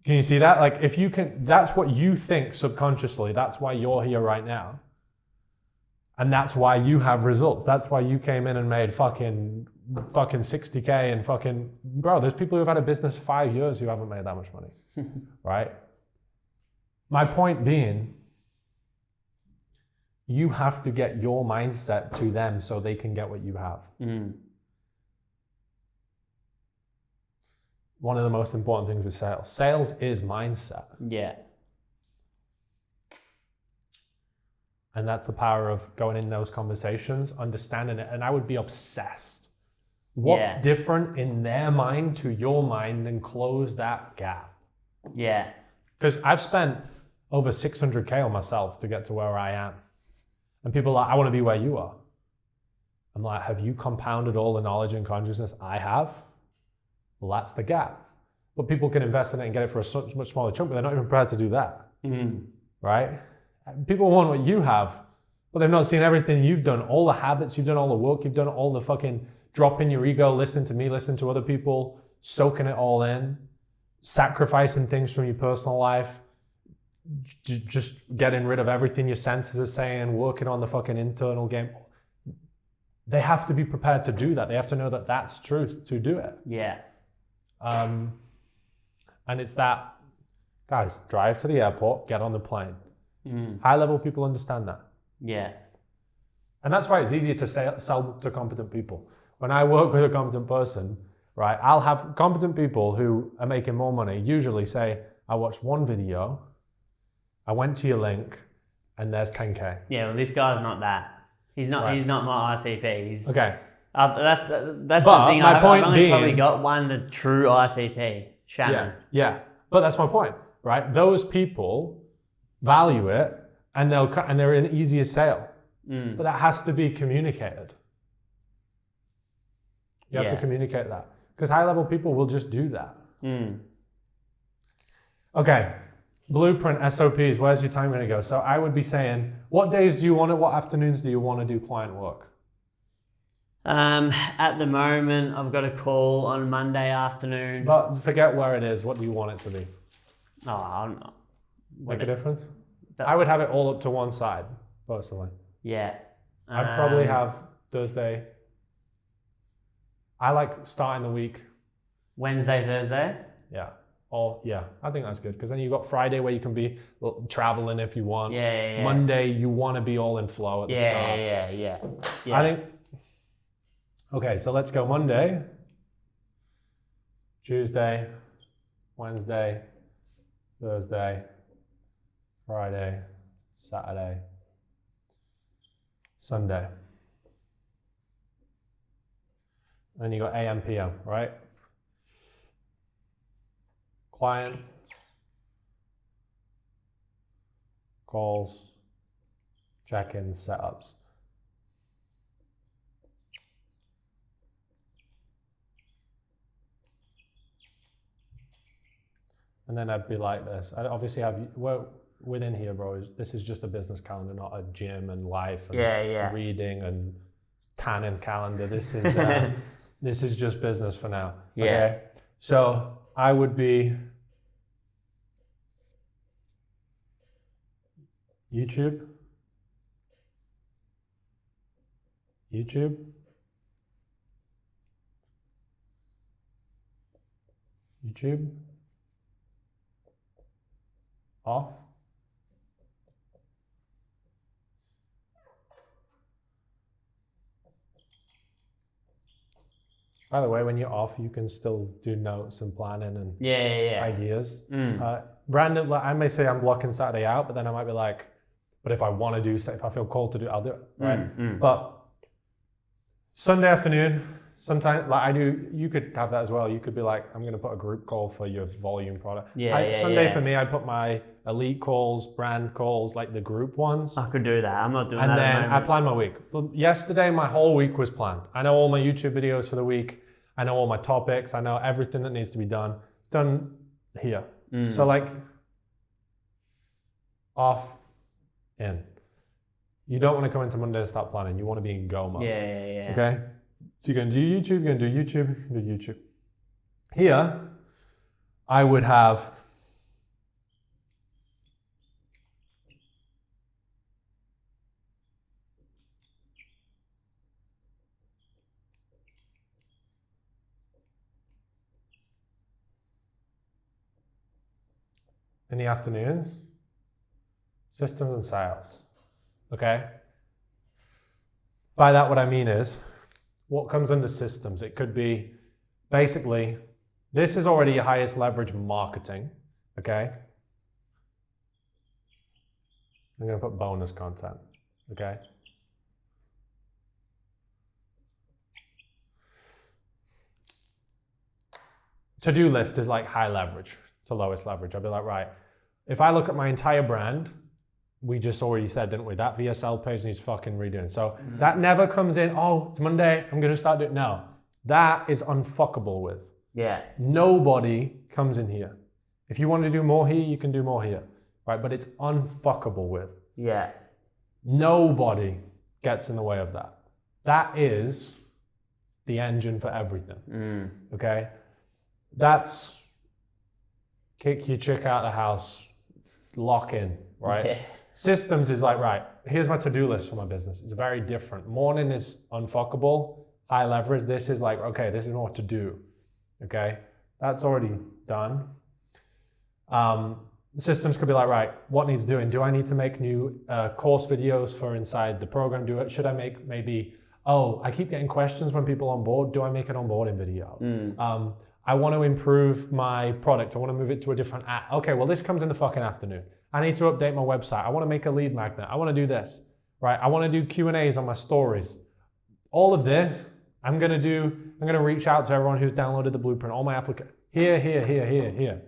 Can you see that? Like, if you can, that's what you think subconsciously. That's why you're here right now. And that's why you have results. That's why you came in and made fucking 60K and fucking, bro, there's people who've had a business for 5 years who haven't made that much money, right? My point being, you have to get your mindset to them so they can get what you have. One of the most important things with sales. Sales is mindset. Yeah. And that's the power of going in those conversations, understanding it. And I would be obsessed. What's different in their mind to your mind, and close that gap? Yeah. Because I've spent over 600K on myself to get to where I am. And people are like, I want to be where you are. I'm like, have you compounded all the knowledge and consciousness I have? Well, that's the gap. But people can invest in it and get it for a much smaller chunk, but they're not even prepared to do that, right? People want what you have, but they've not seen everything you've done, all the habits you've done, all the work you've done, all the fucking dropping your ego, listen to me, listen to other people, soaking it all in, sacrificing things from your personal life, just getting rid of everything your senses are saying, working on the fucking internal game. They have to be prepared to do that. They have to know that that's truth to do it. Yeah. And it's that, guys, drive to the airport, get on the plane. High level people understand that. Yeah. And that's why it's easier to sell to competent people. When I work with a competent person, right, I'll have competent people who are making more money usually say, I watched one video, I went to your link, and there's 10K. Yeah, well, this guy's not that. He's not. Right. He's not my ICP. He's okay. That's the thing. I've only probably got one, the true ICP. Shannon. Yeah. But that's my point, right? Those people value it and they're an easier sale. But that has to be communicated. You have to communicate that. Because high-level people will just do that. Okay. Blueprint, SOPs, where's your time going to go? So I would be saying, what days do you want it? What afternoons do you want to do client work? At the moment, I've got a call on Monday afternoon. But forget where it is. What do you want it to be? Oh, I don't know. Make a difference? I would have it all up to one side, personally. Yeah. I'd probably have Thursday. I like starting the week. Wednesday, Thursday? Yeah. I think that's good because then you've got Friday where you can be traveling if you want. Yeah. Monday, you want to be all in flow at the start. Yeah. I think, okay, so let's go Monday, Tuesday, Wednesday, Thursday, Friday, Saturday, Sunday. Then you got AM, PM, right? Client, calls, check-ins, setups. And then I'd be like this. I'd obviously have, within here, bro, this is just a business calendar, not a gym and life and reading and tanning calendar. This is this is just business for now. Yeah. Okay? So I would be YouTube, off. By the way, when you're off, you can still do notes and planning and ideas. Random, like, I may say I'm blocking Saturday out, but then I might be like, but if I want to do, if I feel called to do, I'll do it, right? But Sunday afternoon, sometimes, like I do, you could have that as well. You could be like, I'm going to put a group call for your volume product. Sunday for me, I put my elite calls, brand calls, like the group ones. I could do that. I'm not doing that. And then I plan my week. Yesterday, my whole week was planned. I know all my YouTube videos for the week. I know all my topics. I know everything that needs to be done. It's done here. So like off, in. You don't want to come into Monday and start planning. You want to be in go mode. Yeah. Okay? So you're going to do YouTube, you're going to do YouTube, you're going to do YouTube. Here, I would have in the afternoons, systems and sales. Okay? By that, what I mean is, what comes under systems? It could be, basically, this is already your highest leverage marketing, okay? I'm gonna put bonus content, okay? To-do list is like high leverage to lowest leverage. I'll be like, right, if I look at my entire brand, we just already said, didn't we? That VSL page needs fucking redoing. So that never comes in, oh, it's Monday, I'm going to start doing. No, that is unfuckable with. Yeah. Nobody comes in here. If you want to do more here, you can do more here, right? But it's unfuckable with. Yeah. Nobody gets in the way of that. That is the engine for everything, okay? That's kick your chick out of the house, lock in, right? Yeah. Systems is like, right, here's my to-do list for my business. It's very different. Morning is unfuckable, high leverage. This is like, okay, this is what to do, okay? That's already done. Systems could be like, right, what needs doing? Do I need to make new course videos for inside the program? Should I make maybe, I keep getting questions when people on board. Do I make an onboarding video? I want to improve my product. I want to move it to a different app. Okay, well, this comes in the fucking afternoon. I need to update my website. I want to make a lead magnet. I want to do this, right? I want to do Q&As on my stories. All of this I'm gonna reach out to everyone who's downloaded the blueprint, all my applications, here,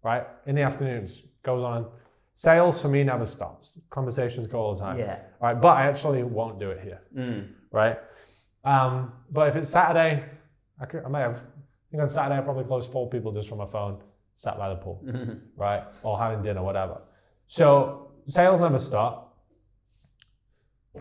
right? In the afternoons, goes on. Sales for me never stops. Conversations go all the time. Yeah. Right, but I actually won't do it here, right? But if it's Saturday, I may have, I think on Saturday I probably close 4 people just from my phone, sat by the pool, right? Or having dinner, whatever. So sales never stop,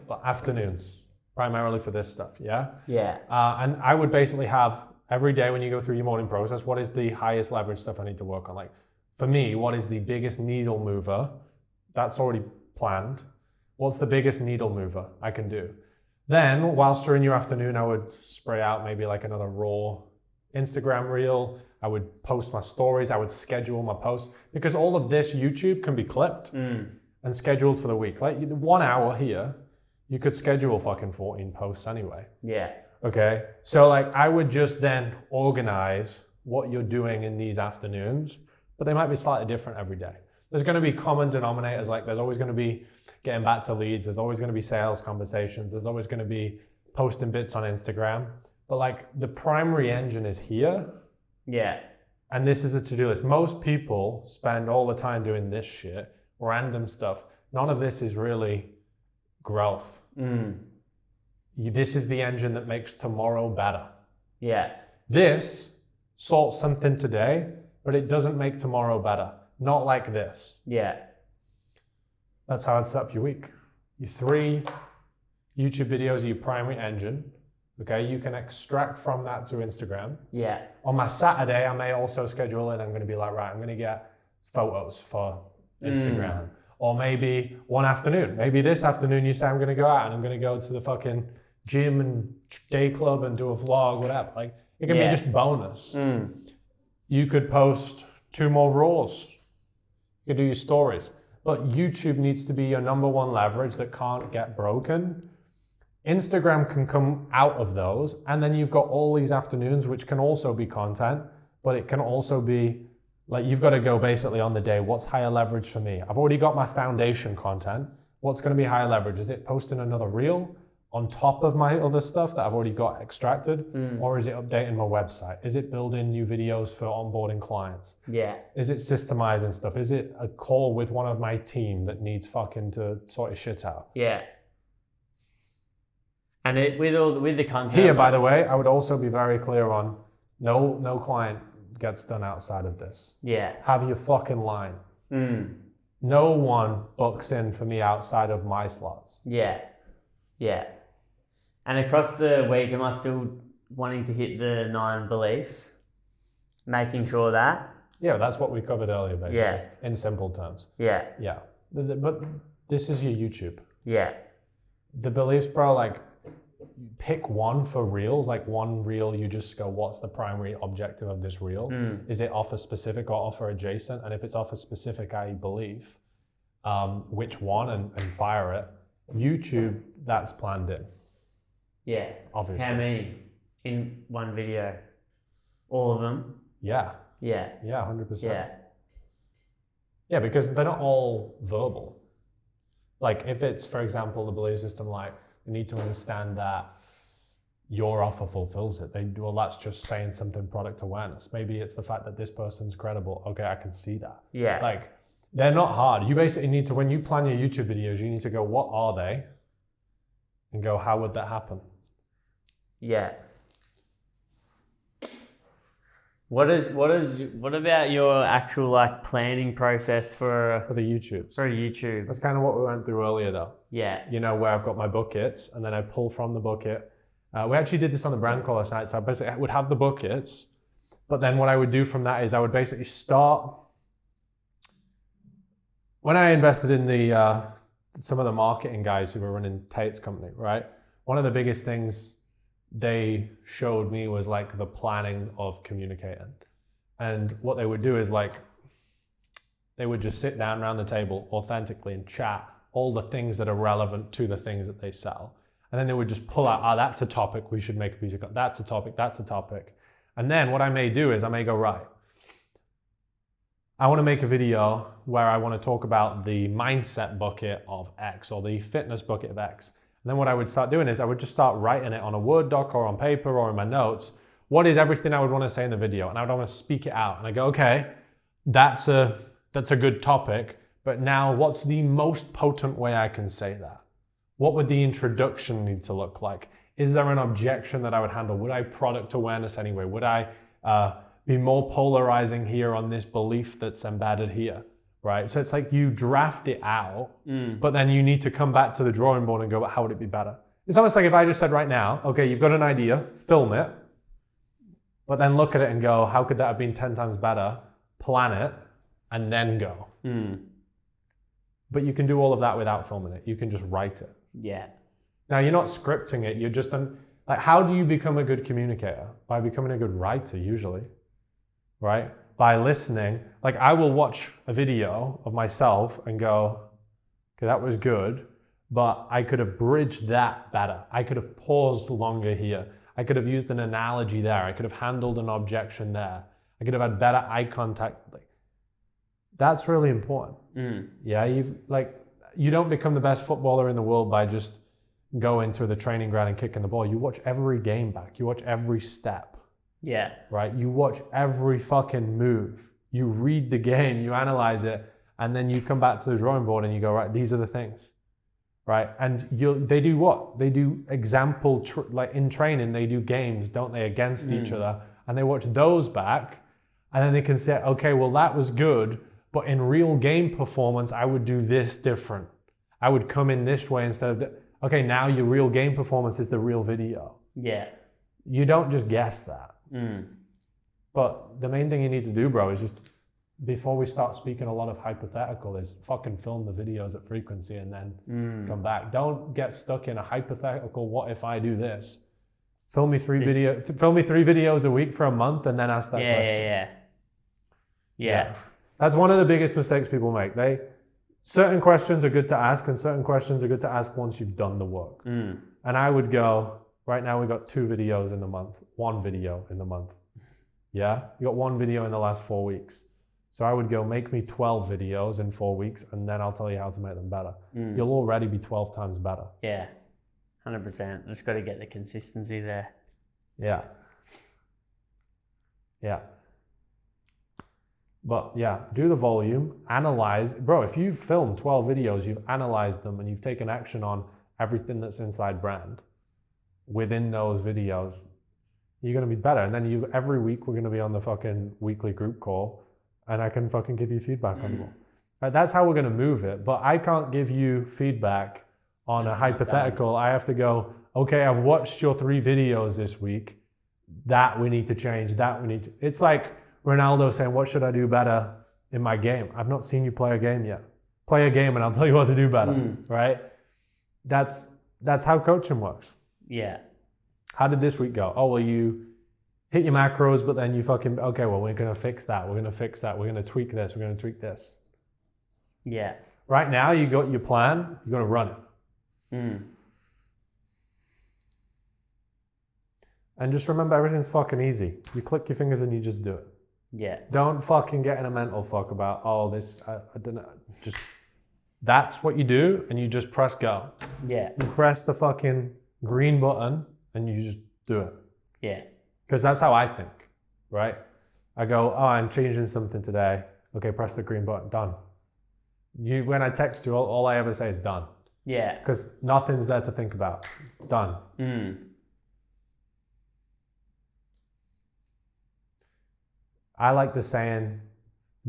but afternoons, primarily for this stuff, yeah? Yeah. And I would basically have every day when you go through your morning process, what is the highest leverage stuff I need to work on? Like for me, what is the biggest needle mover? That's already planned. What's the biggest needle mover I can do? Then whilst you're in your afternoon, I would spray out maybe like another raw Instagram reel. I would post my stories. I would schedule my posts because all of this YouTube can be clipped and scheduled for the week. Like 1 hour here, you could schedule fucking 14 posts anyway. Yeah. Okay. So like I would just then organize what you're doing in these afternoons, but they might be slightly different every day. There's going to be common denominators. Like there's always going to be getting back to leads. There's always going to be sales conversations. There's always going to be posting bits on Instagram. But like the primary engine is here. Yeah. And this is a to-do list. Most people spend all the time doing this shit, random stuff. None of this is really growth. This is the engine that makes tomorrow better. Yeah. This sorts something today, but it doesn't make tomorrow better. Not like this. Yeah. That's how I'd set up your week. Your 3 YouTube videos are your primary engine. Okay, you can extract from that to Instagram. Yeah. On my Saturday, I may also schedule in, I'm going to be like, right, I'm going to get photos for Instagram. Or maybe one afternoon. Maybe this afternoon you say, I'm going to go out and I'm going to go to the fucking gym and day club and do a vlog, whatever. Like, it can be just bonus. You could post 2 more raws. You could do your stories. But YouTube needs to be your number 1 leverage that can't get broken. Instagram can come out of those, and then you've got all these afternoons, which can also be content, but it can also be like you've got to go basically on the day, what's higher leverage for me? I've already got my foundation content. What's going to be higher leverage? Is it posting another reel on top of my other stuff that I've already got extracted? Or is it updating my website? Is it building new videos for onboarding clients? Yeah. Is it systemizing stuff? Is it a call with one of my team that needs fucking to sort his shit out? Yeah. And with the content here, by the way, I would also be very clear on no client gets done outside of this. Yeah. Have your fucking line. No one books in for me outside of my slots. Yeah. Yeah. And across the week, am I still wanting to hit the 9 beliefs? Making sure that? Yeah, that's what we covered earlier, basically. Yeah. In simple terms. Yeah. Yeah. But this is your YouTube. Yeah. The beliefs, bro, like, pick one for reels, like one reel, you just go, what's the primary objective of this reel? Is it offer specific or offer adjacent? And if it's offer specific, I believe, which one and fire it. YouTube, that's planned in. Yeah. Obviously. How many in one video? All of them? Yeah. Yeah. Yeah, 100%. Yeah. Yeah, because they're not all verbal. Like if it's, for example, the belief system, like, you need to understand that your offer fulfills it. Well, that's just saying something product awareness. Maybe it's the fact that this person's credible. Okay, I can see that. Yeah. Like, they're not hard. You basically need to, when you plan your YouTube videos, you need to go, what are they? And go, how would that happen? Yeah. What about your actual like planning process for the YouTubes? For YouTube. That's kind of what we went through earlier though. Yeah. You know, where I've got my buckets and then I pull from the bucket. We actually did this on the brand call last night. So I basically would have the buckets, but then what I would do from that is I would basically start. When I invested in the some of the marketing guys who were running Tate's company, right? One of the biggest things they showed me was like the planning of communicating. And what they would do is like, they would just sit down around the table authentically and chat all the things that are relevant to the things that they sell. And then they would just pull out, that's a topic, we should make a piece of, that's a topic, that's a topic. And then what I may do is I may go, right, I want to make a video where I want to talk about the mindset bucket of X or the fitness bucket of X. And then what I would start doing is I would just start writing it on a Word doc or on paper or in my notes. What is everything I would want to say in the video? And I would want to speak it out. And I go, okay, that's a good topic, but now what's the most potent way I can say that? What would the introduction need to look like? Is there an objection that I would handle? Would I product awareness anyway? Would I be more polarizing here on this belief that's embedded here, right? So it's like you draft it out, but then you need to come back to the drawing board and go, how would it be better? It's almost like if I just said right now, okay, you've got an idea, film it, but then look at it and go, how could that have been 10 times better? Plan it, and then go. But you can do all of that without filming it. You can just write it. Yeah. Now, you're not scripting it. You're just, like, how do you become a good communicator? By becoming a good writer, usually, right? By listening. Like, I will watch a video of myself and go, okay, that was good, but I could have bridged that better. I could have paused longer here. I could have used an analogy there. I could have handled an objection there. I could have had better eye contact. Like, that's really important. Yeah, you don't become the best footballer in the world by just going to the training ground and kicking the ball. You watch every game back. You watch every step. Yeah. Right? You watch every fucking move. You read the game, you analyze it, and then you come back to the drawing board and you go, right, these are the things. Right? And they do what? They do example, like in training, they do games, don't they, against each other. And they watch those back, and then they can say, okay, well, that was good, but in real game performance, I would do this different. I would come in this way instead of okay, now your real game performance is the real video. Yeah. You don't just guess that. But the main thing you need to do, bro, is just, before we start speaking a lot of hypothetical, is fucking film the videos at frequency and then come back. Don't get stuck in a hypothetical, what if I do this? Film me three videos a week for a month and then ask that question. Yeah. That's one of the biggest mistakes people make. Certain questions are good to ask, and certain questions are good to ask once you've done the work. And I would go, right now we've got 2 videos in the month, 1 video in the month. Yeah? You got 1 video in the last 4 weeks. So I would go, make me 12 videos in 4 weeks, and then I'll tell you how to make them better. You'll already be 12 times better. Yeah, 100%. Just got to get the consistency there. Yeah. But yeah, do the volume, analyze. Bro, if you've filmed 12 videos, you've analyzed them and you've taken action on everything that's inside brand within those videos, you're going to be better. And then every week we're going to be on the fucking weekly group call and I can fucking give you feedback on it. That's how we're going to move it. But I can't give you feedback on a hypothetical. I have to go, okay, I've watched your 3 videos this week. That we need to change. It's like Ronaldo saying, what should I do better in my game? I've not seen you play a game yet. Play a game and I'll tell you what to do better, right? That's how coaching works. Yeah. How did this week go? Oh, well, you hit your macros, but then you fucking, okay, well, we're going to fix that. We're going to fix that. We're going to tweak this. We're going to tweak this. Yeah. Right now, you got your plan. You're going to run it. And just remember, everything's fucking easy. You click your fingers and you just do it. Yeah. Don't fucking get in a mental fuck about, I don't know. Just, that's what you do, and you just press go. Yeah. You press the fucking green button, and you just do it. Yeah. Because that's how I think, right? I go, I'm changing something today. Okay, press the green button, done. When I text you, all I ever say is done. Yeah. Because nothing's there to think about. Done. I like the saying,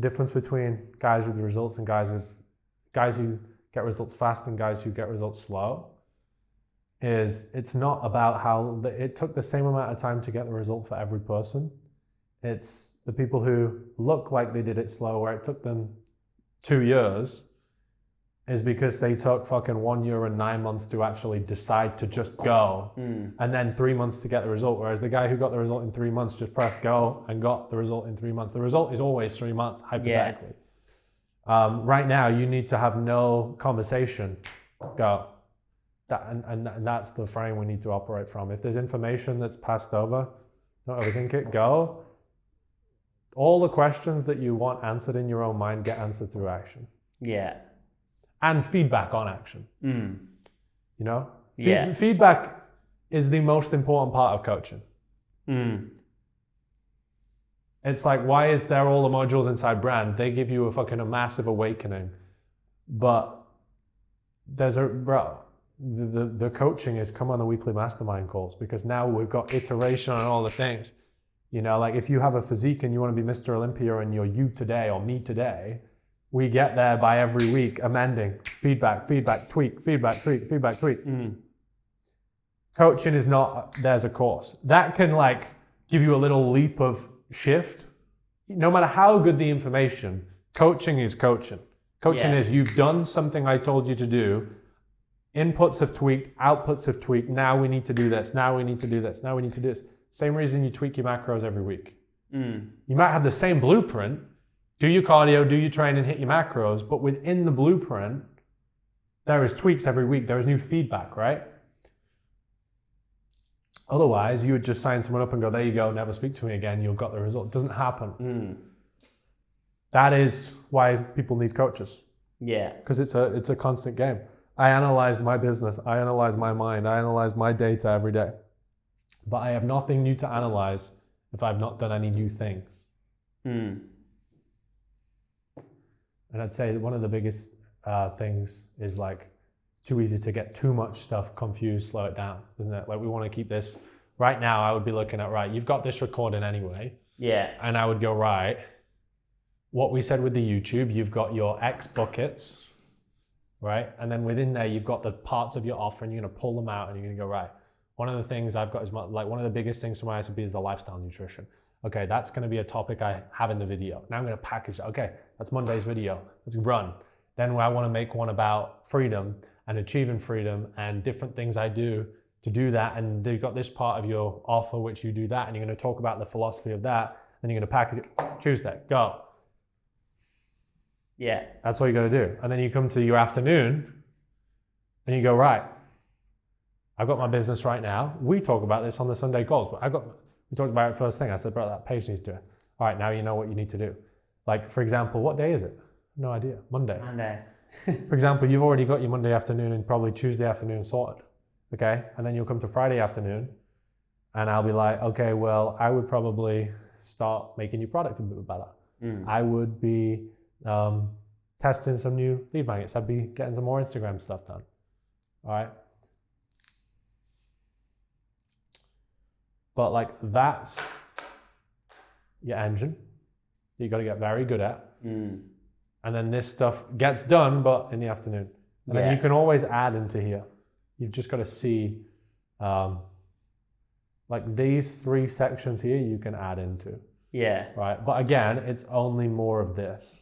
difference between guys with results and guys who get results fast and guys who get results slow is it's not about how it took the same amount of time to get the result for every person. It's the people who look like they did it slow, where it took them 2 years, is because they took fucking 1 year and 9 months to actually decide to just go, and then 3 months to get the result. Whereas the guy who got the result in 3 months just pressed go and got the result in 3 months. The result is always 3 months, hypothetically. Yeah. Right now, you need to have no conversation. Go. And that's the frame we need to operate from. If there's information that's passed over, don't overthink it. Go. All the questions that you want answered in your own mind get answered through action. Yeah. And feedback on action. You know? Yeah. Feedback is the most important part of coaching. It's like, why is there all the modules inside brand? They give you a massive awakening. But there's the coaching is come on the weekly mastermind calls, because now we've got iteration on all the things. You know, like if you have a physique and you want to be Mr. Olympia and you're you today or me today, we get there by every week amending, feedback, tweak, feedback, tweak. Coaching is not, there's a course. That can like give you a little leap of shift. No matter how good the information, coaching is coaching. Coaching is you've done something I told you to do. Inputs have tweaked, outputs have tweaked. Now we need to do this. Now we need to do this. Now we need to do this. Same reason you tweak your macros every week. You might have the same blueprint, do your cardio, do your training, hit your macros, but within the blueprint, there is tweaks every week. There is new feedback, right? Otherwise, you would just sign someone up and go, there you go, never speak to me again, you've got the result. It doesn't happen. That is why people need coaches. Yeah. Because it's a constant game. I analyze my business, I analyze my mind, I analyze my data every day. But I have nothing new to analyze if I've not done any new things. And I'd say one of the biggest things is like, it's too easy to get too much stuff confused, slow it down, isn't it? Like we want to keep this, right now I would be looking at, right, you've got this recording anyway. Yeah. And I would go, right, what we said with the YouTube, you've got your X buckets, right? And then within there, you've got the parts of your offer and you're going to pull them out and you're going to go, right, one of the things I've got is like one of the biggest things for my ISOP is the lifestyle nutrition. Okay, that's going to be a topic I have in the video. Now I'm going to package that. Okay, that's Monday's video. Let's run. Then I want to make one about freedom and achieving freedom and different things I do to do that. And you've got this part of your offer, which you do that. And you're going to talk about the philosophy of that. Then you're going to package it. Tuesday, go. Yeah. That's all you got to do. And then you come to your afternoon and you go, right, I've got my business right now. We talk about this on the Sunday calls, but we talked about it first thing. I said, bro, that page needs to do it. All right, now you know what you need to do. Like, for example, what day is it? No idea. Monday. For example, you've already got your Monday afternoon and probably Tuesday afternoon sorted. Okay? And then you'll come to Friday afternoon and I'll be like, okay, well, I would probably start making your product a bit better. I would be testing some new lead magnets. I'd be getting some more Instagram stuff done. All right? But like that's your engine that you got to get very good at. And then this stuff gets done, but in the afternoon. And then you can always add into here. You've just got to see like these 3 sections here you can add into. Yeah. Right. But again, it's only more of this.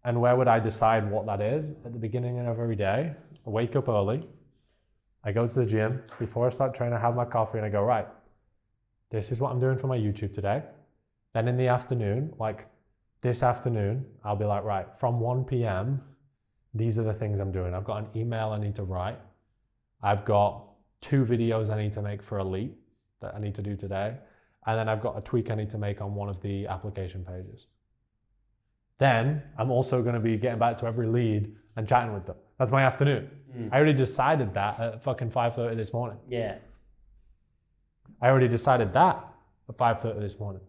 And where would I decide what that is? At the beginning of every day, I wake up early. I go to the gym. Before I start training, I have my coffee and I go, right, this is what I'm doing for my YouTube today. Then in the afternoon, like this afternoon, I'll be like, right, from 1 p.m., these are the things I'm doing. I've got an email I need to write. I've got 2 videos I need to make for Elite that I need to do today. And then I've got a tweak I need to make on one of the application pages. Then I'm also going to be getting back to every lead and chatting with them. That's my afternoon. I already decided that at fucking 5:30 this morning. Yeah. I already decided that at 5:30 this morning,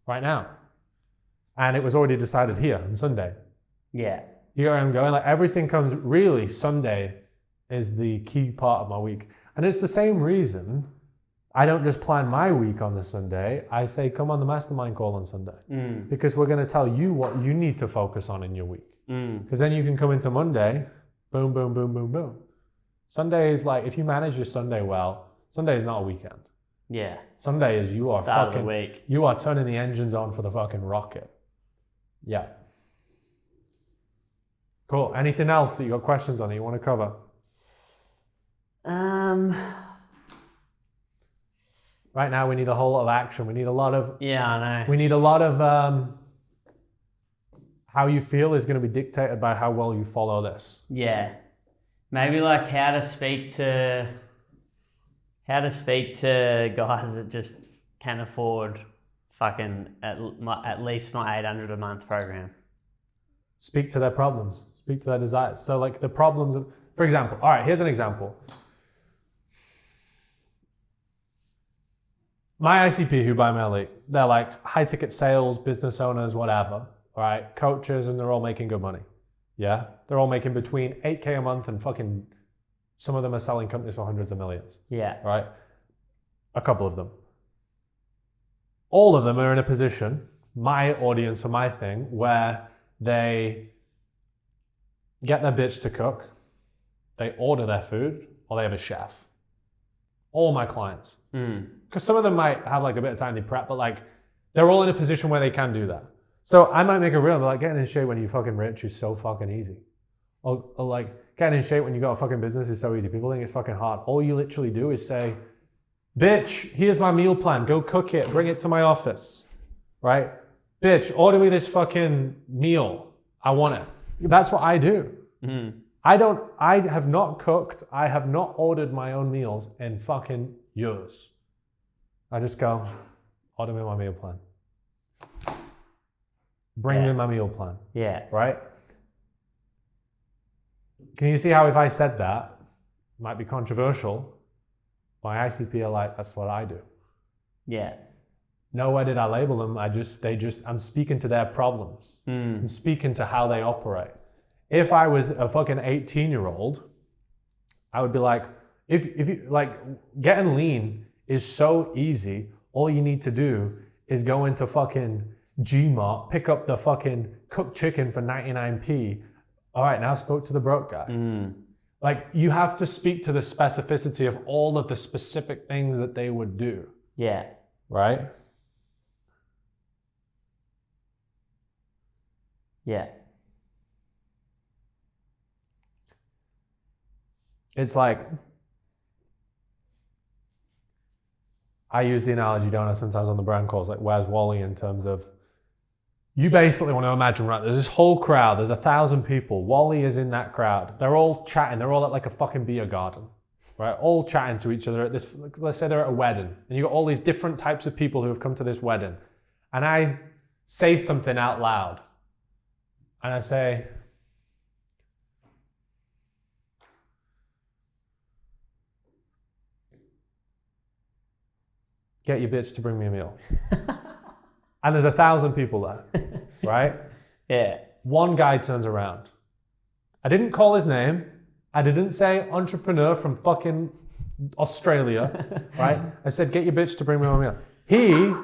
right now. And it was already decided here on Sunday. Yeah. Here I'm going, like everything comes, really Sunday is the key part of my week. And it's the same reason I don't just plan my week on the Sunday. I say, come on the mastermind call on Sunday. Because we're going to tell you what you need to focus on in your week. Because then you can come into Monday, boom, boom, boom, boom, boom. Sunday is like, if you manage your Sunday well, Sunday is not a weekend. Yeah. Sunday is you are Start fucking, of the week. you are turning the engines on for the fucking rocket. Yeah. Cool. Anything else that you got questions on that you want to cover? Right now we need a whole lot of action. We need a lot of... Yeah, I know. We need a lot of... how you feel is going to be dictated by how well you follow this. Yeah. Maybe like how to speak to guys that just can afford fucking at least my $800 a month program. Speak to their problems. Speak to their desires. So like the problems of, for example, all right, here's an example. My ICP who buy my elite, they're like high ticket sales, business owners, whatever, all right, coaches, and they're all making good money. Yeah, they're all making between 8K a month and fucking, some of them are selling companies for hundreds of millions. Yeah. Right? A couple of them. All of them are in a position, my audience or my thing, where they get their bitch to cook, they order their food, or they have a chef. All my clients. Because some of them might have like a bit of time to prep, but like they're all in a position where they can do that. So I might make a reel, but like getting in shape when you're fucking rich is so fucking easy. Or like getting in shape when you got a fucking business is so easy. People think it's fucking hard. All you literally do is say, bitch, here's my meal plan. Go cook it. Bring it to my office. Right? Bitch, order me this fucking meal. I want it. That's what I do. I have not cooked. I have not ordered my own meals in fucking years. I just go, order me my meal plan. Bring me my meal plan. Yeah. Right? Can you see how if I said that, it might be controversial, my ICP are like, that's what I do. Yeah. Nowhere did I label them. I'm speaking to their problems. I'm speaking to how they operate. If I was a fucking 18-year-old, I would be like, if you like, getting lean is so easy. All you need to do is go into fucking Gmart, pick up the fucking cooked chicken for 99p. All right, now I spoke to the broke guy. Like, you have to speak to the specificity of all of the specific things that they would do. Yeah. Right? Yeah. It's like, I use the analogy, don't I, sometimes on the brand calls, like, where's Wally in terms of, you basically want to imagine, right, there's this whole crowd, there's 1,000 people, Wally is in that crowd, they're all chatting, they're all at like a fucking beer garden, right, all chatting to each other at this, let's say they're at a wedding, and you got all these different types of people who have come to this wedding, and I say something out loud, and I say, get your bitch to bring me a meal. And there's 1,000 people there, right? Yeah. One guy turns around. I didn't call his name. I didn't say entrepreneur from fucking Australia, right? I said, get your bitch to bring me a meal. He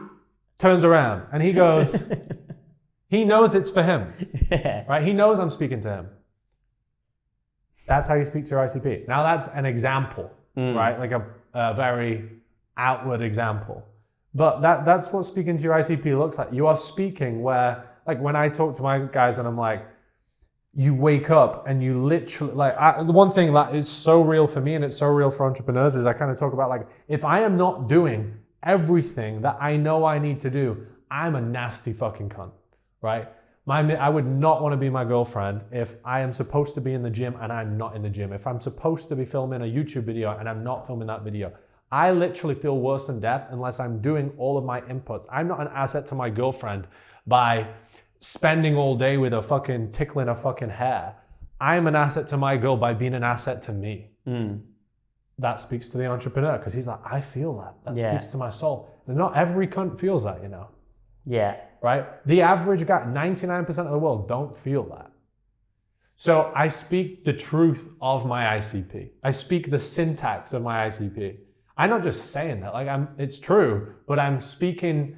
turns around and he goes, he knows it's for him, right? He knows I'm speaking to him. That's how you speak to your ICP. Now that's an example, right? Like a very outward example. But that's what speaking to your ICP looks like. You are speaking where, like when I talk to my guys and I'm like, you wake up and you literally, the one thing that is so real for me and it's so real for entrepreneurs is I kind of talk about like, if I am not doing everything that I know I need to do, I'm a nasty fucking cunt, right? I would not want to be my girlfriend if I am supposed to be in the gym and I'm not in the gym. If I'm supposed to be filming a YouTube video and I'm not filming that video. I literally feel worse than death unless I'm doing all of my inputs. I'm not an asset to my girlfriend by spending all day with her fucking tickling her fucking hair. I'm an asset to my girl by being an asset to me. That speaks to the entrepreneur because he's like, I feel that. That speaks to my soul. And not every cunt feels that, you know? Yeah. Right? The average guy, 99% of the world don't feel that. So I speak the truth of my ICP. I speak the syntax of my ICP. I'm not just saying that, it's true, but I'm speaking,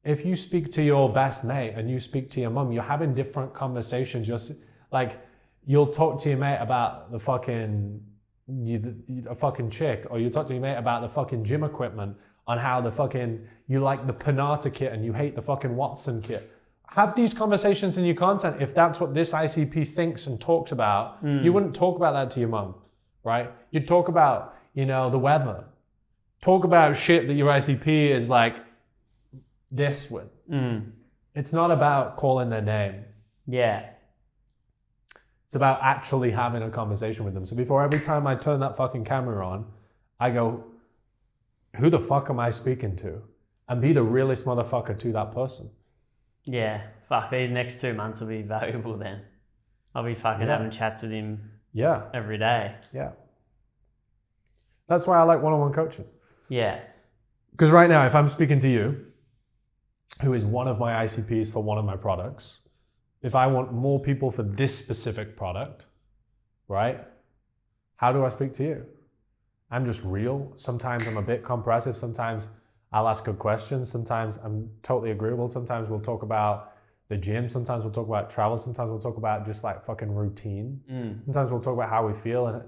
if you speak to your best mate and you speak to your mum, you're having different conversations. You'll talk to your mate about the fucking, a fucking chick, or you talk to your mate about the fucking gym equipment, on how the fucking, you like the Panata kit and you hate the fucking Watson kit. Have these conversations in your content. If that's what this ICP thinks and talks about, you wouldn't talk about that to your mum, right? You'd talk about, the weather. Talk about shit that your ICP is like this with. It's not about calling their name. Yeah. It's about actually having a conversation with them. So before every time I turn that fucking camera on, I go, who the fuck am I speaking to? And be the realest motherfucker to that person. Yeah. Fuck, these next 2 months will be valuable then. I'll be fucking having chats with him Yeah. every day. Yeah. That's why I like one-on-one coaching. Yeah. Because right now, if I'm speaking to you, who is one of my ICPs for one of my products, if I want more people for this specific product, right? How do I speak to you? I'm just real. Sometimes I'm a bit compressive. Sometimes I'll ask good questions. Sometimes I'm totally agreeable. Sometimes we'll talk about the gym. Sometimes we'll talk about travel. Sometimes we'll talk about just like fucking routine. Sometimes we'll talk about how we feel, and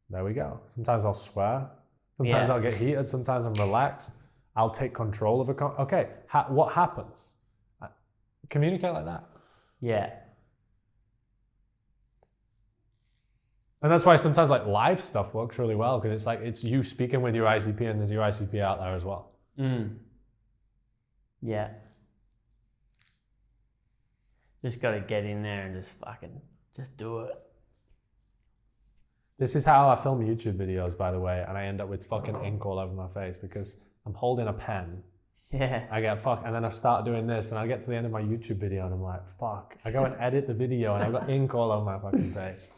there we go. Sometimes I'll swear. Sometimes I'll get heated. Sometimes I'm relaxed. I'll take control of okay, what happens? Communicate like that. Yeah. And that's why sometimes like live stuff works really well, because it's like it's you speaking with your ICP and there's your ICP out there as well. Yeah. Just got to get in there and just do it. This is how I film YouTube videos, by the way, and I end up with fucking ink all over my face because I'm holding a pen. Yeah. I get and then I start doing this, and I get to the end of my YouTube video and I'm like, fuck. I go and edit the video and I've got ink all over my fucking face.